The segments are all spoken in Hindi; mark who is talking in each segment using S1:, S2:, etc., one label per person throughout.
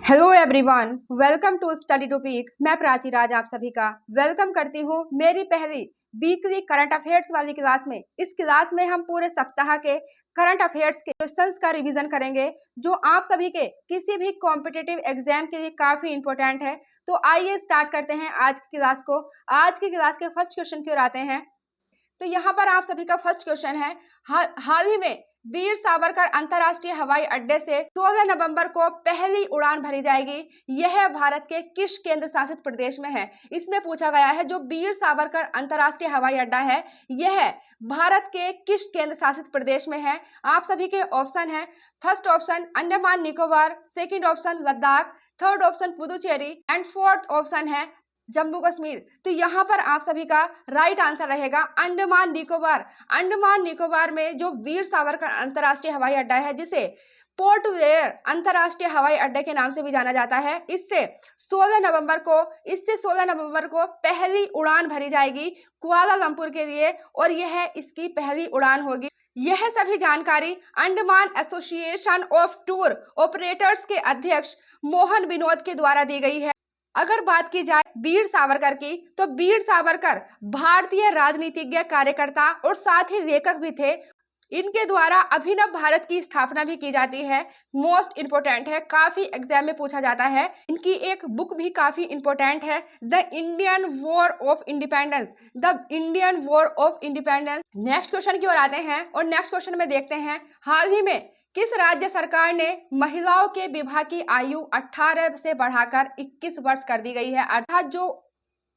S1: Hello everyone, welcome to study to peak. मैं प्राची राज आप सभी का वेलकम करती हूँ मेरी पहली वीकली करंट अफेयर्स वाली क्लास में। इस क्लास में हम पूरे सप्ताह के करंट अफेयर्स के क्वेश्चंस का रिवीजन करेंगे जो आप सभी के किसी भी कॉम्पिटिटिव एग्जाम के लिए काफी इंपॉर्टेंट है। तो आइए स्टार्ट करते हैं आज की क्लास को। आज की क्लास के फर्स्ट क्वेश्चन की ओर आते हैं। तो यहाँ पर आप सभी का फर्स्ट क्वेश्चन है, हाल ही में वीर सावरकर अंतर्राष्ट्रीय हवाई अड्डे से 16 नवंबर को पहली उड़ान भरी जाएगी। यह भारत के किस केंद्र शासित प्रदेश में है? इसमें पूछा गया है जो वीर सावरकर अंतर्राष्ट्रीय हवाई अड्डा है यह भारत के किस केंद्र शासित प्रदेश में है? आप सभी के ऑप्शन है, first option Andaman Nicobar, second option Ladakh, third option Puducherry and fourth option है जम्मू कश्मीर। तो यहाँ पर आप सभी का राइट आंसर रहेगा अंडमान निकोबार। अंडमान निकोबार में जो वीर सावरकर अंतर्राष्ट्रीय हवाई अड्डा है जिसे पोर्ट ब्लेयर अंतर्राष्ट्रीय हवाई अड्डे के नाम से भी जाना जाता है, इससे 16 नवंबर को पहली उड़ान भरी जाएगी कुआलालंपुर के लिए और यह इसकी पहली उड़ान होगी। यह सभी जानकारी Andaman association of tour operators के अध्यक्ष मोहन विनोद के द्वारा दी गई है। अगर बात की जाए वीर सावरकर की, तो वीर सावरकर भारतीय राजनीतिज्ञ, कार्यकर्ता और साथ ही लेखक भी थे। इनके द्वारा अभिनव भारत की स्थापना भी की जाती है। मोस्ट इंपोर्टेंट है, काफी एग्जाम में पूछा जाता है। इनकी एक बुक भी काफी इंपोर्टेंट है, the Indian war of independence. The Indian war of independence. Next question की ओर आते हैं और नेक्स्ट क्वेश्चन में देखते हैं, हाल ही में किस राज्य सरकार ने महिलाओं के विवाह की आयु 18 से बढ़ाकर 21 वर्ष कर दी गई है? अर्थात जो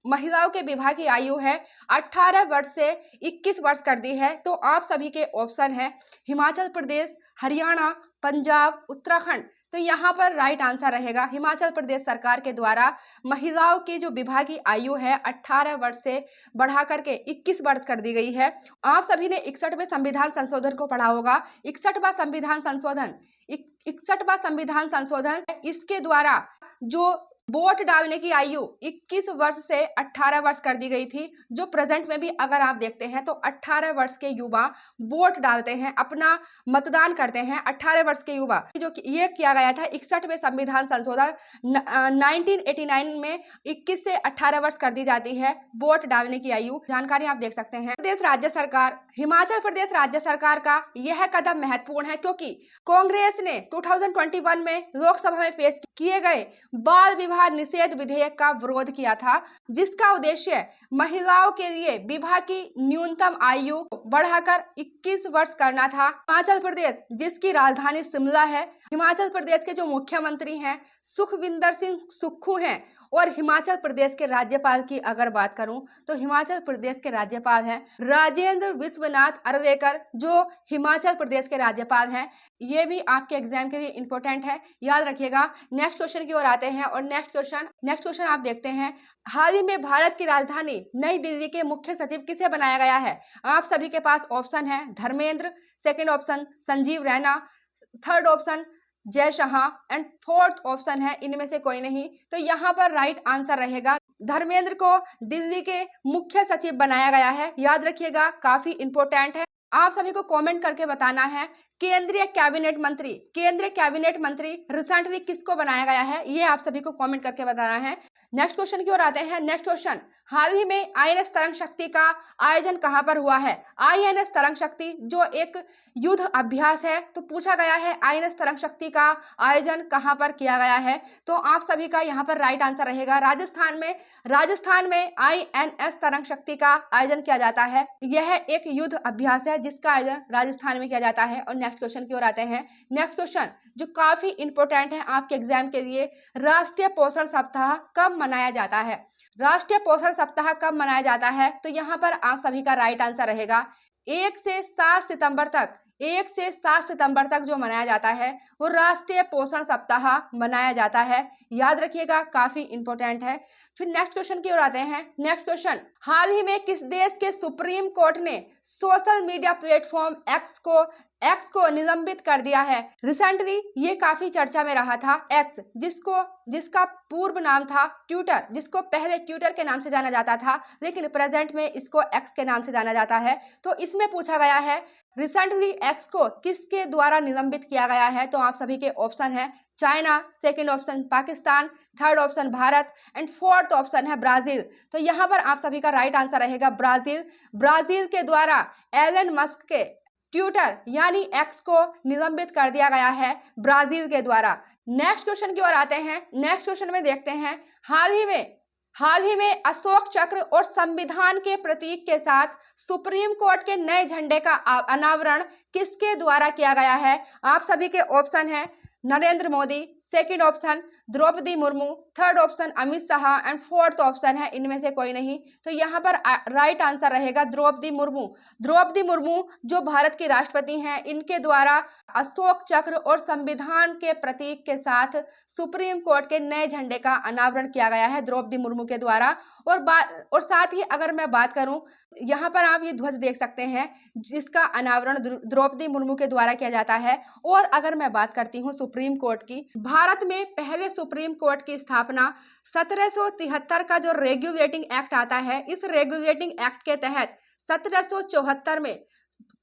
S1: महिलाओं के विवाह की आयु है 18 वर्ष से 21 वर्ष कर दी है। तो आप सभी के ऑप्शन है हिमाचल प्रदेश, हरियाणा, पंजाब, उत्तराखंड। तो यहाँ पर राइट आंसर रहेगा हिमाचल प्रदेश सरकार के द्वारा महिलाओं की जो विवाह की आयु है 18 वर्ष से बढ़ा करके 21 वर्ष कर दी गई है। आप सभी ने 61वें संविधान संशोधन को पढ़ा होगा। 61वां संविधान संशोधन इसके द्वारा जो वोट डालने की आयु 21 वर्ष से 18 वर्ष कर दी गई थी। जो प्रेजेंट में भी अगर आप देखते हैं तो 18 वर्ष के युवा वोट डालते हैं, अपना मतदान करते हैं। 18 वर्ष के युवा जो ये किया गया था 61वें संविधान संशोधन 1989 में 21 से 18 वर्ष कर दी जाती है वोट डालने की आयु। जानकारी आप देख सकते हैं। हिमाचल प्रदेश राज्य सरकार का यह कदम महत्वपूर्ण है क्योंकि कांग्रेस ने 2021 में लोकसभा में पेश किए गए बाल विवाह निषेध विधेयक का विरोध किया था, जिसका उद्देश्य महिलाओं के लिए विवाह की न्यूनतम आयु बढ़ाकर 21 वर्ष करना था। हिमाचल प्रदेश जिसकी राजधानी शिमला है, हिमाचल प्रदेश के जो मुख्यमंत्री हैं सुखविंदर सिंह सुक्खू हैं और हिमाचल प्रदेश के राज्यपाल की अगर बात करूं तो हिमाचल प्रदेश के राज्यपाल हैं राजेंद्र विश्वनाथ अर्लेकर, जो हिमाचल प्रदेश के राज्यपाल हैं। ये भी आपके एग्जाम के लिए इंपॉर्टेंट है, याद रखिएगा। नेक्स्ट क्वेश्चन की ओर आते हैं और नेक्स्ट क्वेश्चन आप देखते हैं, हाल ही में भारत की राजधानी नई दिल्ली के मुख्य सचिव किसे बनाया गया है? आप सभी के पास ऑप्शन है Dharmendra, second option Sanjeev Raina, third option Jay Shah and fourth option है इनमें से कोई नहीं। तो यहाँ पर राइट आंसर रहेगा धर्मेंद्र को दिल्ली के मुख्य सचिव बनाया गया है, याद रखिएगा, काफी इंपॉर्टेंट है। आप सभी को कमेंट करके बताना है केंद्रीय कैबिनेट मंत्री रिसेंटली किसको बनाया गया है, ये आप सभी को कमेंट करके बताना है। नेक्स्ट क्वेश्चन की ओर आते हैं। नेक्स्ट क्वेश्चन, हाल ही में आईएनएस तरंग शक्ति का आयोजन कहां पर हुआ है? आईएनएस तरंग शक्ति जो एक युद्ध अभ्यास है, तो पूछा गया है आईएनएस तरंग शक्ति का आयोजन कहां पर किया गया है? तो आप सभी का यहाँ पर राइट आंसर रहेगा राजस्थान में आईएनएस तरंग शक्ति का आयोजन किया जाता है। यह एक युद्ध अभ्यास है जिसका आयोजन राजस्थान में किया जाता है। और नेक्स्ट क्वेश्चन की ओर आते हैं। नेक्स्ट क्वेश्चन जो काफी इंपॉर्टेंट है आपके एग्जाम के लिए, राष्ट्रीय पोषण सप्ताह कब मनाया जाता है? राष्ट्रीय पोषण सप्ताह कब मनाया जाता है? तो यहाँ पर आप सभी का राइट आंसर रहेगा 1 से 7 सितंबर तक जो मनाया जाता है वो राष्ट्रीय पोषण सप्ताह मनाया जाता है, याद रखिएगा, काफी इंपॉर्टेंट है। फिर नेक्स्ट क्वेश्चन की ओर आते हैं। नेक्स्ट क्वेश्चन, हाल ही में किस देश के सुप्रीम कोर्ट ने सोशल मीडिया प्लेटफॉर्म एक्स को निलंबित कर दिया है? रिसेंटली ये काफी चर्चा में रहा था एक्स, जिसका पूर्व नाम था ट्विटर, जिसको पहले ट्विटर के नाम से जाना जाता था लेकिन प्रेजेंट में इसको एक्स के नाम से जाना जाता है। तो इसमें पूछा गया है रिसेंटली एक्स को किसके द्वारा निलंबित किया गया है? तो आप सभी के ऑप्शन है China, second option Pakistan, third option Bharat and fourth option है ब्राजील। तो यहाँ पर आप सभी का राइट आंसर रहेगा ब्राजील। ब्राजील के द्वारा एलन मस्क के ट्विटर यानी एक्स को निलंबित कर दिया गया है ब्राजील के द्वारा। नेक्स्ट क्वेश्चन की ओर आते हैं। नेक्स्ट क्वेश्चन में देखते हैं, हाल ही में अशोक चक्र और संविधान के प्रतीक के साथ सुप्रीम कोर्ट के नए झंडे का अनावरण किसके द्वारा किया गया है? आप सभी के ऑप्शन है Narendra Modi, second option Draupadi Murmu, third option Amit Shah and fourth option है इनमें से कोई नहीं। तो यहाँ पर राइट आंसर रहेगा द्रौपदी मुर्मू। द्रौपदी मुर्मू जो भारत की राष्ट्रपति हैं, इनके द्वारा अशोक चक्र और संविधान के प्रतीक के साथ सुप्रीम कोर्ट के नए झंडे का अनावरण किया गया है द्रौपदी मुर्मू के द्वारा। और साथ ही अगर मैं बात करूं, यहाँ पर आप ये ध्वज देख सकते हैं जिसका अनावरण द्रौपदी मुर्मू के द्वारा किया जाता है। और अगर मैं बात करती हूँ सुप्रीम कोर्ट की, भारत में पहले सुप्रीम कोर्ट की स्थापना 1773 का जो रेगुलेटिंग एक्ट आता है, इस रेगुलेटिंग एक्ट के तहत 1774 में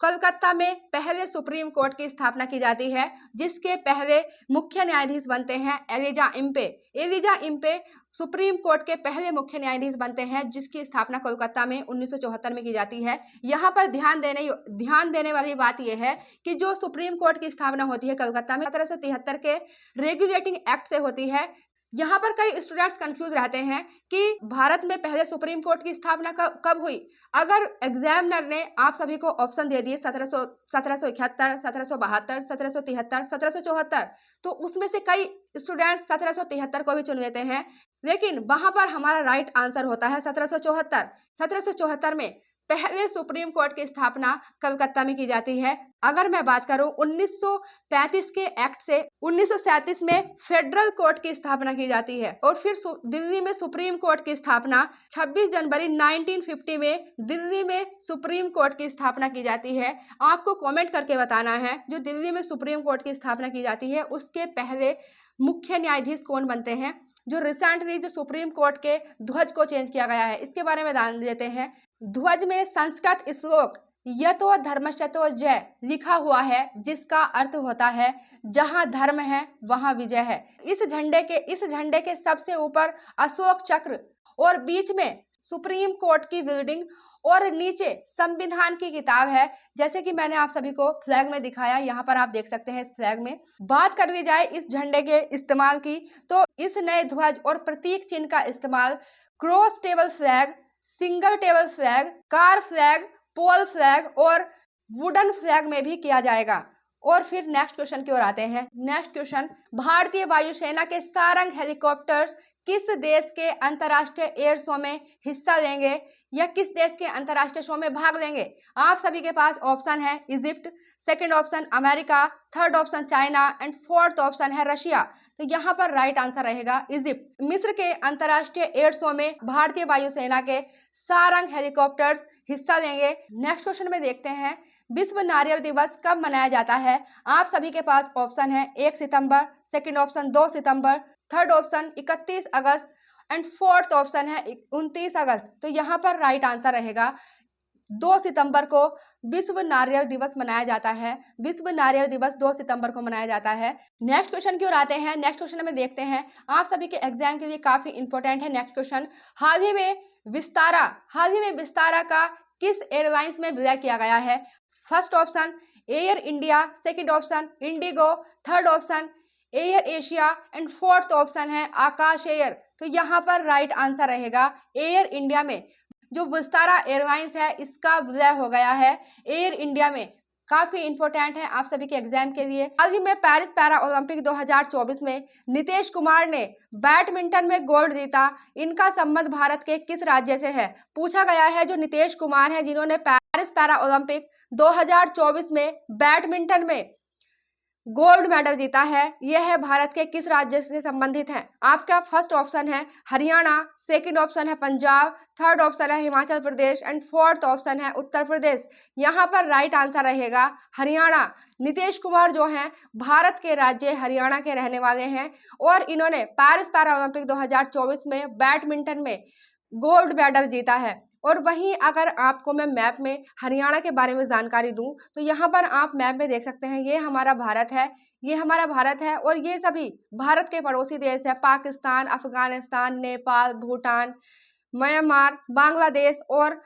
S1: कोलकाता में पहले सुप्रीम कोर्ट की स्थापना की जाती है, जिसके पहले मुख्य न्यायाधीश बनते हैं Elijah Impey. Elijah Impey supreme court के पहले मुख्य न्यायाधीश बनते हैं, जिसकी स्थापना कोलकाता में 1974 में की जाती है। यहाँ पर ध्यान देने वाली बात यह है कि जो सुप्रीम कोर्ट की स्थापना होती है कोलकाता में 1773 के रेगुलेटिंग एक्ट से होती है। यहाँ पर कई स्टूडेंट्स कंफ्यूज रहते हैं कि भारत में पहले सुप्रीम कोर्ट की स्थापना कब हुई। अगर एग्जामिनर ने आप सभी को ऑप्शन दे दिए 1771, 1772, 1773, 1774, तो उसमें से कई स्टूडेंट्स 1773 को भी चुन लेते हैं, लेकिन वहां पर हमारा राइट आंसर होता है 1774। 1774 में पहले सुप्रीम कोर्ट की स्थापना कलकत्ता में की जाती है। अगर मैं बात करूं 1935 के एक्ट से 1937 में फेडरल कोर्ट की स्थापना की जाती है, और फिर दिल्ली में सुप्रीम कोर्ट की स्थापना 26 जनवरी 1950 में दिल्ली में सुप्रीम कोर्ट की स्थापना की जाती है। आपको कमेंट करके बताना है जो दिल्ली में सुप्रीम कोर्ट की स्थापना की जाती है उसके पहले मुख्य न्यायाधीश कौन बनते हैं। जो रिसेंटली जो सुप्रीम कोर्ट के ध्वज को चेंज किया गया है, इसके बारे में जान लेते हैं। ध्वज में संस्कृत श्लोक यतो धर्मशतो जय लिखा हुआ है, जिसका अर्थ होता है जहां धर्म है वहां विजय है। इस झंडे के सबसे ऊपर अशोक चक्र और बीच में सुप्रीम कोर्ट की बिल्डिंग और नीचे संविधान की किताब है, जैसे कि मैंने आप सभी को फ्लैग में दिखाया। यहाँ पर आप देख सकते हैं इस फ्लैग में। बात कर ली जाए इस झंडे के इस्तेमाल की, तो इस नए ध्वज और प्रतीक चिन्ह का इस्तेमाल cross table flag, single table flag, car flag, pole flag और वुडन फ्लैग में भी किया जाएगा। और फिर नेक्स्ट क्वेश्चन की ओर आते हैं। नेक्स्ट क्वेश्चन, भारतीय वायुसेना के सारंग हेलीकॉप्टर्स किस देश के अंतर्राष्ट्रीय एयर शो में हिस्सा लेंगे या किस देश के अंतर्राष्ट्रीय शो में भाग लेंगे? आप सभी के पास ऑप्शन है Egypt, second option America, third option China and fourth option है रशिया। तो यहाँ पर राइट आंसर रहेगा इजिप्ट। मिस्र के अंतर्राष्ट्रीय एयर शो में भारतीय वायुसेना के सारंग हेलीकॉप्टर्स हिस्सा लेंगे। नेक्स्ट क्वेश्चन में देखते हैं, विश्व नारियल दिवस कब मनाया जाता है? आप सभी के पास ऑप्शन है 1 सितंबर, सेकंड ऑप्शन 2 सितंबर, थर्ड ऑप्शन 31 अगस्त एंड फोर्थ ऑप्शन है 29 अगस्त। तो यहाँ पर राइट आंसर रहेगा 2 सितंबर को विश्व नारियल दिवस मनाया जाता है। विश्व नारियल दिवस 2 सितंबर को मनाया जाता है। नेक्स्ट क्वेश्चन की ओर आते हैं। नेक्स्ट क्वेश्चन में देखते हैं, आप सभी के एग्जाम के लिए काफी इंपॉर्टेंट है नेक्स्ट क्वेश्चन। हाल ही में विस्तारा का किस एयरलाइंस में विलय किया गया है? First option air India, second option Indigo, third option air Asia and fourth option है आकाश एयर। तो यहाँ पर राइट आंसर रहेगा एयर इंडिया में। जो विस्तारा एयरलाइंस है इसका विलय हो गया है एयर इंडिया में। काफी इंपॉर्टेंट है आप सभी के एग्जाम के लिए। हाल ही में पेरिस पैरा ओलंपिक 2024 में नीतीश कुमार ने बैडमिंटन में गोल्ड जीता। इनका संबंध भारत के किस राज्य से है? पूछा गया है जो नीतीश कुमार है जिन्होंने पेरिस पैरा ओलंपिक 2024 में बैडमिंटन में गोल्ड मेडल जीता है, यह है भारत के किस राज्य से संबंधित है? आपका फर्स्ट ऑप्शन है हरियाणा, सेकंड ऑप्शन है पंजाब, थर्ड ऑप्शन है हिमाचल प्रदेश एंड फोर्थ ऑप्शन है उत्तर प्रदेश। यहाँ पर राइट आंसर रहेगा हरियाणा। नीतीश कुमार जो हैं भारत के राज्य हरियाणा के रहने वाले हैं और इन्होंने पेरिस पैरा ओलंपिक 2024 में बैडमिंटन में गोल्ड मेडल जीता है। और वहीं अगर आपको मैं मैप में हरियाणा के बारे में जानकारी दूं तो यहाँ पर आप मैप में देख सकते हैं, ये हमारा भारत है, ये हमारा भारत है और ये सभी भारत के पड़ोसी देश है, पाकिस्तान, अफगानिस्तान, नेपाल, भूटान, म्यांमार, बांग्लादेश और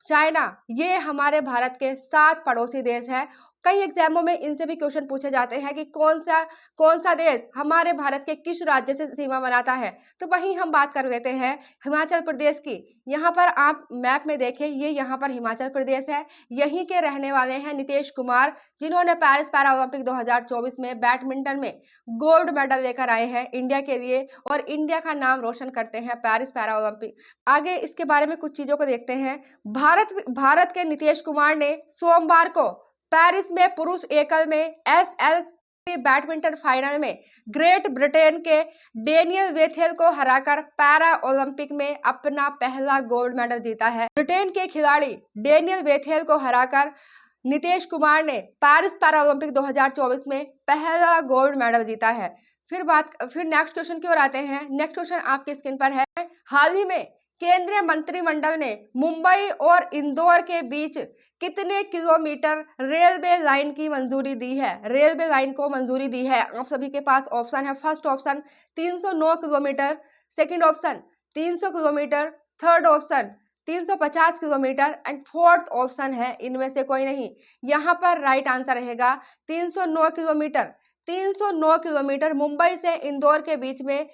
S1: चाइना, ये हमारे भारत के 7 पड़ोसी देश हैं। कई एग्जामों में इनसे भी क्वेश्चन पूछे जाते हैं कि कौन सा देश हमारे भारत के किस राज्य से सीमा बनाता है। तो वहीं हम बात कर लेते हैं हिमाचल प्रदेश की। यहाँ पर आप मैप में देखें, ये यहाँ पर हिमाचल प्रदेश है, यहीं के रहने वाले हैं नीतीश कुमार, जिन्होंने पेरिस पैरा ओलंपिक 2024 में बैडमिंटन में गोल्ड मेडल लेकर आए हैं इंडिया के लिए और इंडिया का नाम रोशन करते हैं पेरिस पैरा ओलंपिक। आगे इसके बारे में कुछ चीजों को देखते हैं। भारत के नीतीश कुमार ने सोमवार को पेरिस में पुरुष एकल में एसएल बैडमिंटन फाइनल में ग्रेट ब्रिटेन के डेनियल वेथेल को हराकर पैरा ओलंपिक में अपना पहला गोल्ड मेडल जीता है। ब्रिटेन के खिलाड़ी डेनियल वेथेल को हराकर नीतीश कुमार ने पेरिस पैरा ओलंपिक 2024 में पहला गोल्ड मेडल जीता है। फिर नेक्स्ट क्वेश्चन की ओर आते हैं। नेक्स्ट क्वेश्चन आपकी स्क्रीन पर है। हाल ही में केंद्रीय मंत्रिमंडल ने मुंबई और इंदौर के बीच कितने किलोमीटर रेलवे लाइन की मंजूरी दी है? रेलवे लाइन को मंजूरी दी है। आप सभी के पास ऑप्शन है। First option 309 kilometre, second option 300 kilometre, third option 350 kilometre and fourth option है इनमें से कोई नहीं। यहाँ पर राइट आंसर रहेगा 309 किलोमीटर। 309 किलोमीटर मुंबई से इंदौर के बीच में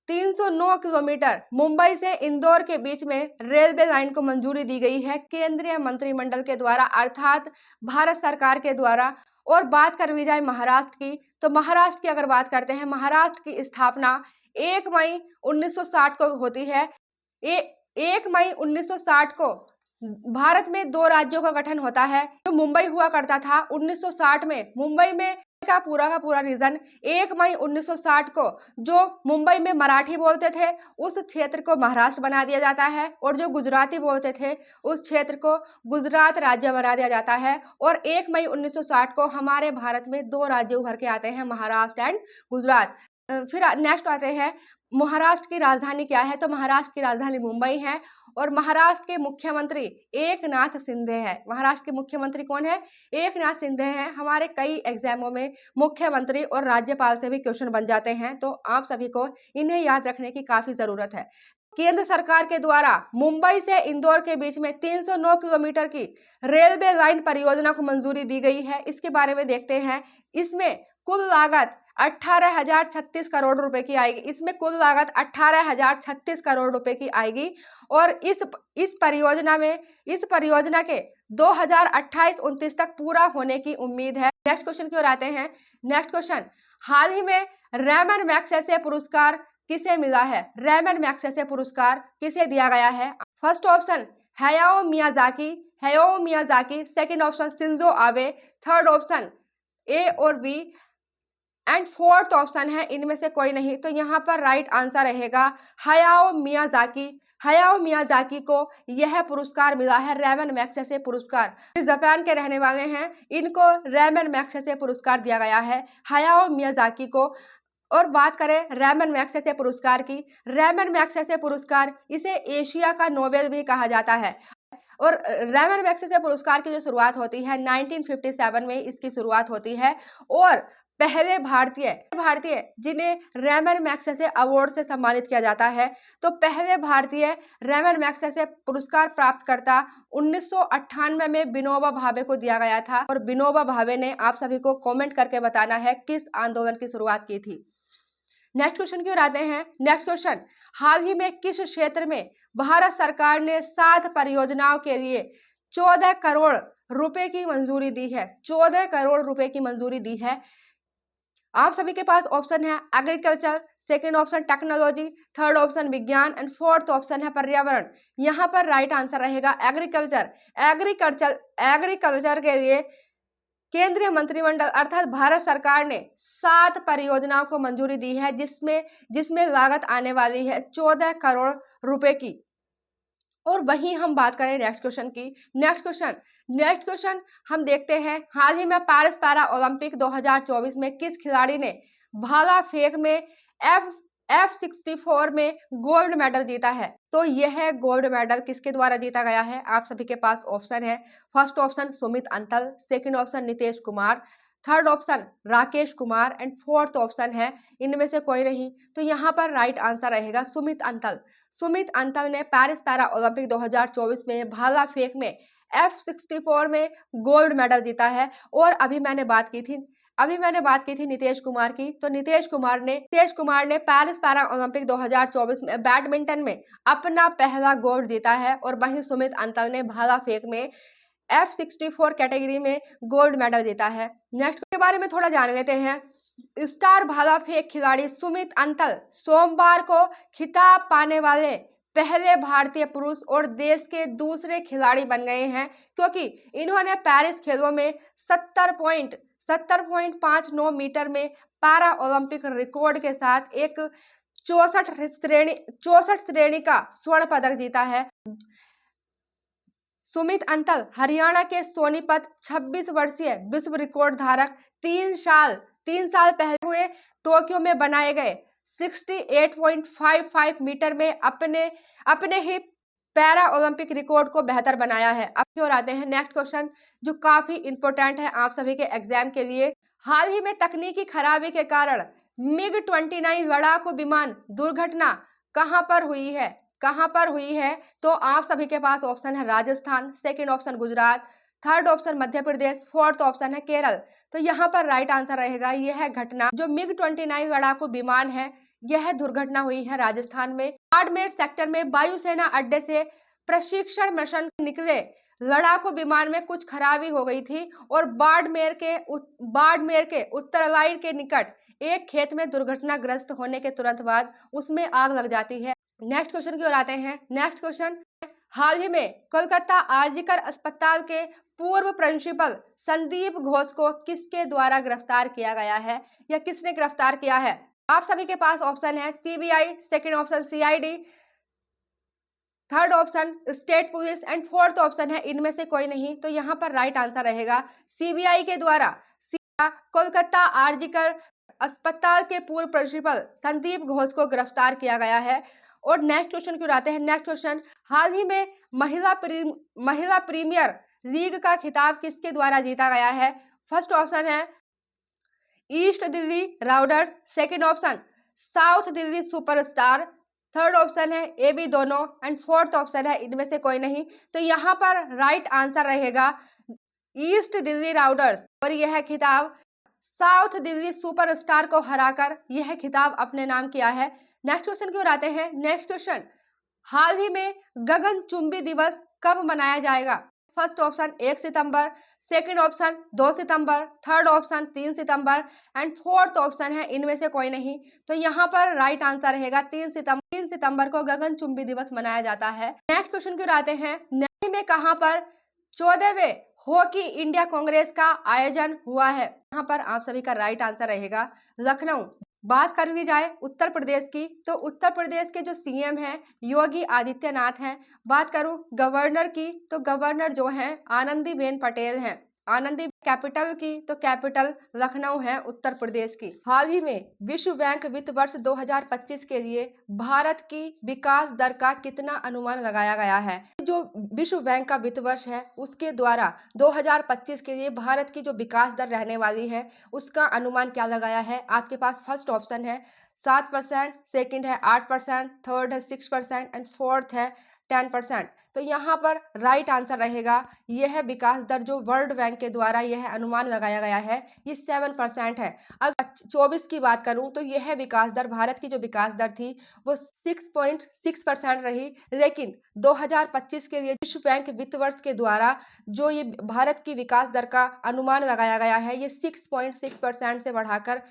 S1: 309 किलोमीटर मुंबई से इंदौर के बीच में रेलवे लाइन को मंजूरी दी गई है केंद्रीय मंत्रिमंडल के द्वारा, अर्थात भारत सरकार के द्वारा। और बात कर ली जाए महाराष्ट्र की, तो महाराष्ट्र की अगर बात करते हैं, महाराष्ट्र की स्थापना 1 मई 1960 को होती है। 1 मई 1960 को भारत में 2 राज्यों का गठन होता है। जो मुंबई हुआ करता था 1960 में, मुंबई में का पूरा रीजन 1 मई 1960 को जो मुंबई में मराठी बोलते थे उस क्षेत्र को महाराष्ट्र बना दिया जाता है और जो गुजराती बोलते थे उस क्षेत्र को गुजरात राज्य बना दिया जाता है। और 1 मई 1960 को हमारे भारत में 2 राज्य उभर के आते हैं, महाराष्ट्र एंड गुजरात। फिर नेक्स्ट आते हैं महाराष्ट्र की राजधानी क्या है? तो महाराष्ट्र की राजधानी मुंबई है और महाराष्ट्र के मुख्यमंत्री एकनाथ शिंदे हैं। महाराष्ट्र के मुख्यमंत्री कौन है? एकनाथ शिंदे हैं। हमारे कई एग्जामों में मुख्यमंत्री और राज्यपाल से भी क्वेश्चन बन जाते हैं, तो आप सभी को इन्हें याद रखने की काफी जरूरत है। केंद्र सरकार के द्वारा मुंबई से इंदौर के बीच में 309 किलोमीटर की रेलवे लाइन परियोजना को मंजूरी दी गई है। इसके बारे में देखते हैं। इसमें कुल लागत 18,036 करोड़ रुपए की आएगी। इसमें कुल लागत 18,036 करोड़ रुपए की आएगी और इस परियोजना के 2028-29 तक पूरा होने की उम्मीद है। नेक्स्ट क्वेश्चन की ओर आते हैं। नेक्स्ट क्वेश्चन, हाल ही में रैमन मैग्सेसे पुरस्कार किसे मिला है? रैमन मैग्सेसे पुरस्कार किसे दिया गया है? First option Hayao Miyazaki, second option Shinzo Abe, third option a और बी एंड फोर्थ ऑप्शन है इनमें से कोई नहीं। तो यहाँ पर राइट आंसर रहेगा हायाओ मियाजाकी को यह पुरस्कार मिला है, रैमन मैग्सेसे पुरस्कार। जापान के रहने वाले हैं, इनको रैमन मैग्सेसे पुरस्कार दिया गया है, हायाओ मियाजाकी को। और बात करें रैमन मैग्सेसे पुरस्कार की, रैमन मैग्सेसे पुरस्कार इसे एशिया का नोबेल भी कहा जाता है। और रैमन मैग्सेसे पुरस्कार की जो शुरुआत होती है 1957 में इसकी शुरुआत होती है और पहले भारतीय जिन्हें रैमन मैग्सेसे अवार्ड से सम्मानित किया जाता है, तो पहले भारतीय रैमन मैग्सेसे पुरस्कार प्राप्तकर्ता 1998 में विनोबा भावे को दिया गया था। और विनोबा भावे ने, आप सभी को कमेंट करके बताना है, किस आंदोलन की शुरुआत की थी। नेक्स्ट क्वेश्चन की ओर आते हैं। नेक्स्ट क्वेश्चन, हाल ही में किस क्षेत्र में भारत सरकार ने 7 परियोजनाओं के लिए 14 करोड़ रुपए की मंजूरी दी है? 14 करोड़ रुपए की मंजूरी दी है। आप सभी के पास ऑप्शन है agriculture, second option technology, third option विज्ञान एंड फोर्थ ऑप्शन है पर्यावरण। यहाँ पर राइट आंसर रहेगा एग्रीकल्चर के लिए केंद्रीय मंत्रिमंडल अर्थात भारत सरकार ने 7 परियोजनाओं को मंजूरी दी है, जिसमें लागत आने वाली है 14 करोड़ रुपए की। और वहीं हम बात करें नेक्स्ट क्वेश्चन की। नेक्स्ट क्वेश्चन हम देखते हैं, हाल ही में पेरिस पैरा ओलंपिक 2024 में किस खिलाड़ी ने भाला फेंक में F64 में गोल्ड मेडल जीता है। तो यह गोल्ड मेडल किसके द्वारा जीता गया है? आप सभी के पास ऑप्शन है। First option Sumit Antil, second option Nitish Kumar, third option Rakesh Kumar and fourth option है इनमें से कोई नहीं। तो यहाँ पर राइट आंसर रहेगा सुमित अंतल। सुमित अंतल ने पेरिस पैरा ओलंपिक 2024 में भाला फेंक में F64 में गोल्ड मेडल जीता है। और अभी मैंने बात की थी नीतीश कुमार की। तो नीतीश कुमार ने पेरिस पैरा ओलंपिक 2024 में बैडमिंटन में अपना पहला गोल्ड जीता है। और वहीं सुमित अंतल ने भाला फेंक में F64 कैटेगरी में गोल्ड मेडल जीता है। नेक्स्ट के बारे में थोड़ा जान लेते हैं। स्टार भाला फेंक खिलाड़ी सुमित अंतल सोमवार को खिताब पाने वाले पहले भारतीय पुरुष और देश के दूसरे खिलाड़ी बन गए हैं, क्योंकि इन्होंने पेरिस खेलों में 70.59 मीटर में पैरा ओलंपिक रिकॉर्ड के साथ एक 64 श्रेणी का स्वर्ण पदक जीता है। सुमित अंतल हरियाणा के सोनीपत 26 वर्षीय विश्व रिकॉर्ड धारक 3 साल पहले हुए टोक्यो में बनाए गए 68.55 मीटर में अपने ही पैरा ओलंपिक रिकॉर्ड को बेहतर बनाया है। अब की ओर आते हैं नेक्स्ट क्वेश्चन, जो काफी इंपॉर्टेंट है आप सभी के एग्जाम के लिए। हाल ही में तकनीकी खराबी के कारण MiG-29 लड़ाकू विमान दुर्घटना कहां पर हुई है? तो आप सभी के पास ऑप्शन है Rajasthan, second option Gujarat, third option Madhya Pradesh, fourth option है केरल। तो यहाँ पर राइट आंसर रहेगा यह घटना जो MiG-29 लड़ाकू विमान है यह दुर्घटना हुई है राजस्थान में। बाड़मेर सेक्टर में वायुसेना अड्डे से प्रशिक्षण मिशन निकले लड़ाकू विमान में कुछ खराबी हो गई थी और बाड़मेर के उत्तरलाई के निकट एक खेत में दुर्घटनाग्रस्त होने के तुरंत बाद उसमें आग लग जाती है। नेक्स्ट क्वेश्चन की ओर आते हैं। नेक्स्ट क्वेश्चन, हाल ही में कोलकाता आरजीकर अस्पताल के पूर्व प्रिंसिपल संदीप घोष को किसके द्वारा गिरफ्तार किया गया है या किसने गिरफ्तार किया है? आप सभी के पास ऑप्शन है CBI, second option CID, third option state police and fourth option है इनमें से कोई नहीं। तो यहाँ पर राइट आंसर रहेगा सीबीआई के द्वारा कोलकाता आरजीकर अस्पताल के पूर्व प्रिंसिपल संदीप घोष को गिरफ्तार किया गया है। और नेक्स्ट क्वेश्चन की ओर आते हैं। नेक्स्ट क्वेश्चन, हाल ही में महिला प्रीमियर लीग का खिताब किसके द्वारा जीता गया है? फर्स्ट ऑप्शन है east Delhi Riders, second option south Delhi superstar, third option है एबी दोनों एंड फोर्थ ऑप्शन है इनमें से कोई नहीं। तो यहाँ पर राइट आंसर रहेगा ईस्ट दिल्ली राउडर्स। और यह खिताब साउथ दिल्ली सुपरस्टार को हराकर यह खिताब अपने नाम किया है। नेक्स्ट क्वेश्चन की ओर आते हैं। नेक्स्ट क्वेश्चन, हाल ही में गगनचुंबी दिवस कब मनाया जाएगा? फर्स्ट ऑप्शन 1 सितंबर, सेकंड ऑप्शन 2 सितंबर, थर्ड ऑप्शन 3 सितंबर एंड फोर्थ ऑप्शन है इनमें से कोई नहीं। तो यहाँ पर राइट आंसर रहेगा 3 सितंबर को गगनचुंबी दिवस मनाया जाता है। नेक्स्ट क्वेश्चन की ओर आते हैं। नई में कहां पर 14वें हॉकी इंडिया कांग्रेस का आयोजन हुआ है? यहाँ पर आप सभी का राइट आंसर रहेगा लखनऊ। बात कर ली जाए उत्तर प्रदेश की, तो उत्तर प्रदेश के जो सीएम हैं योगी आदित्यनाथ हैं। बात करूं गवर्नर की, तो गवर्नर जो हैं आनंदीबेन पटेल हैं। आनंदी कैपिटल की, तो कैपिटल लखनऊ है उत्तर प्रदेश की। हाल ही में विश्व बैंक वित्त वर्ष 2025 के लिए भारत की विकास दर का कितना अनुमान लगाया गया है? जो विश्व बैंक का वित्त वर्ष है उसके द्वारा 2025 के लिए भारत की जो विकास दर रहने वाली है उसका अनुमान क्या लगाया है? आपके पास फर्स्ट ऑप्शन है 7%, सेकंड है 8%, थर्ड है 6% एंड फोर्थ है 10%। तो यहाँ पर राइट आंसर रहेगा यह विकास दर जो वर्ल्ड बैंक के द्वारा यह अनुमान लगाया गया है ये 7% है। अगर 24 की बात करूं तो यह विकास दर भारत की जो विकास दर थी वो 6.6% रही, लेकिन 2025 के लिए विश्व बैंक वित्त वर्ष के द्वारा जो ये भारत की विकास दर का अनुमान लगाया गया है ये 6.6% से बढ़ाकर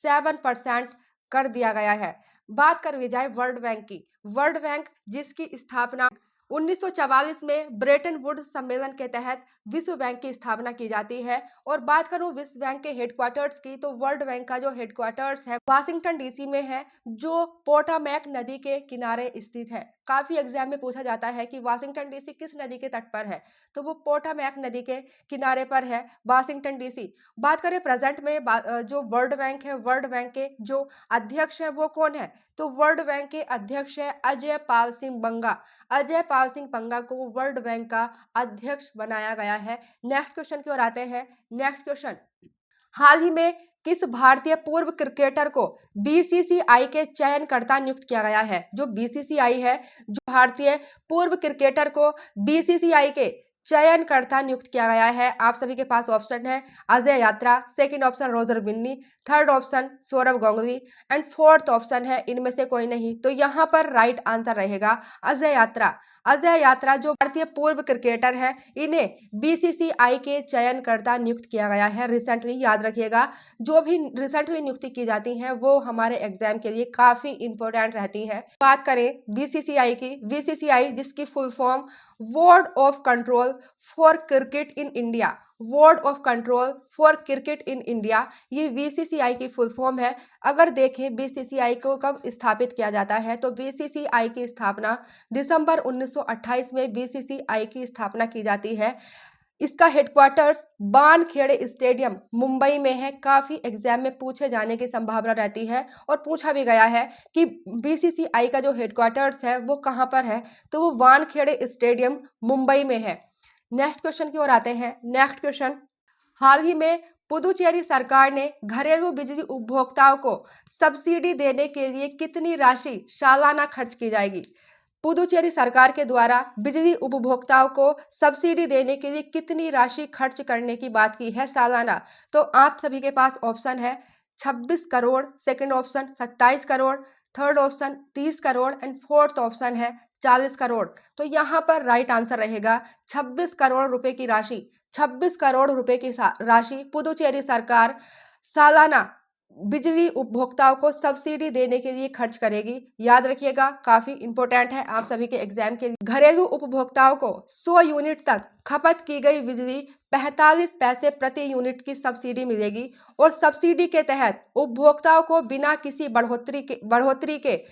S1: 7% कर दिया गया है। बात कर ली जाए वर्ल्ड बैंक की, वर्ल्ड बैंक जिसकी स्थापना 1944 में ब्रेटन वुड्स सम्मेलन के तहत विश्व बैंक की स्थापना की जाती है। और बात करूं विश्व बैंक के हेडक्वार्टर्स की, तो वर्ल्ड बैंक का जो हेडक्वार्टर्स है वाशिंगटन डीसी में है जो पोटामैक नदी के किनारे स्थित है। काफी एग्जाम में पूछा जाता है कि वाशिंगटन डीसी किस नदी के तट पर है, तो वो पोटामैक नदी के किनारे पर है वाशिंगटन डीसी। बात करें प्रेजेंट में जो वर्ल्ड बैंक है, वर्ल्ड बैंक के जो अध्यक्ष है वो कौन है, तो वर्ल्ड बैंक के अध्यक्ष है अजय पाल सिंह बंगा। अजय पाल सिंह बंगा को वर्ल्ड बैंक का अध्यक्ष बनाया गया है। नेक्स्ट क्वेश्चन की ओर आते हैं। नेक्स्ट क्वेश्चन, हाल ही में किस भारतीय पूर्व क्रिकेटर को बीसीसीआई के चयनकर्ता नियुक्त किया गया है। जो बीसीसीआई है, जो भारतीय पूर्व क्रिकेटर को बीसीसीआई के चयनकर्ता नियुक्त किया गया है। आप सभी के पास ऑप्शन है Ajay Yatra, second option Roger Binny, third option Sourav Ganguly and fourth option है इनमें से कोई नहीं। तो यहाँ पर राइट आंसर रहेगा अजय यात्रा। अजय यात्रा जो भारतीय पूर्व क्रिकेटर है, इन्हें बीसीसीआई के चयनकर्ता नियुक्त किया गया है रिसेंटली। याद रखिएगा, जो भी रिसेंटली नियुक्ति की जाती है वो हमारे एग्जाम के लिए काफी इंपॉर्टेंट रहती है। बात करें बीसीसीआई की, बीसीसीआई जिसकी full form board of control for cricket in India, board of control for cricket in India, ये बीसीसीआई की फुल फॉर्म है। अगर देखें बीसीसीआई को कब स्थापित किया जाता है, तो बीसीसीआई की स्थापना दिसंबर 1928 में बीसीसीआई की स्थापना की जाती है। इसका हेडक्वार्टर्स वानखेड़े स्टेडियम मुंबई में है। काफी एग्जाम में पूछे जाने की संभावना रहती है और पूछा भी गया है कि बीसीसीआई का जो हेडक्वार्टर्स है वो कहाँ पर है, तो वो वानखेड़े स्टेडियम मुंबई में है। नेक्स्ट क्वेश्चन की ओर आते हैं। नेक्स्ट क्वेश्चन, हाल ही में पुदुचेरी सरकार ने घरेलू बिजली उपभोक्ताओं को सब्सिडी देने के लिए कितनी राशि सालाना खर्च की जाएगी। पुदुचेरी सरकार के द्वारा बिजली उपभोक्ताओं को सब्सिडी देने के लिए कितनी राशि खर्च करने की बात की है सालाना। तो आप सभी के पास ऑप्शन है 26 crore, second option 27 crore, third option 30 crore and fourth option है 40 करोड़। तो यहाँ पर राइट आंसर रहेगा 26 करोड़ रुपए की राशि। 26 करोड़ रुपए की राशि पुदुचेरी सरकार सालाना बिजली उपभोक्ताओं को सब्सिडी देने के लिए खर्च करेगी। याद रखिएगा, काफी इंपॉर्टेंट है आप सभी के एग्जाम के लिए। घरेलू उपभोक्ताओं को 100 यूनिट तक खपत की गई बिजली 45 पैसे प्रति यूनिट की सब्सिडी मिलेगी और सब्सिडी के तहत उपभोक्ताओं को बिना किसी बढ़ोतरी के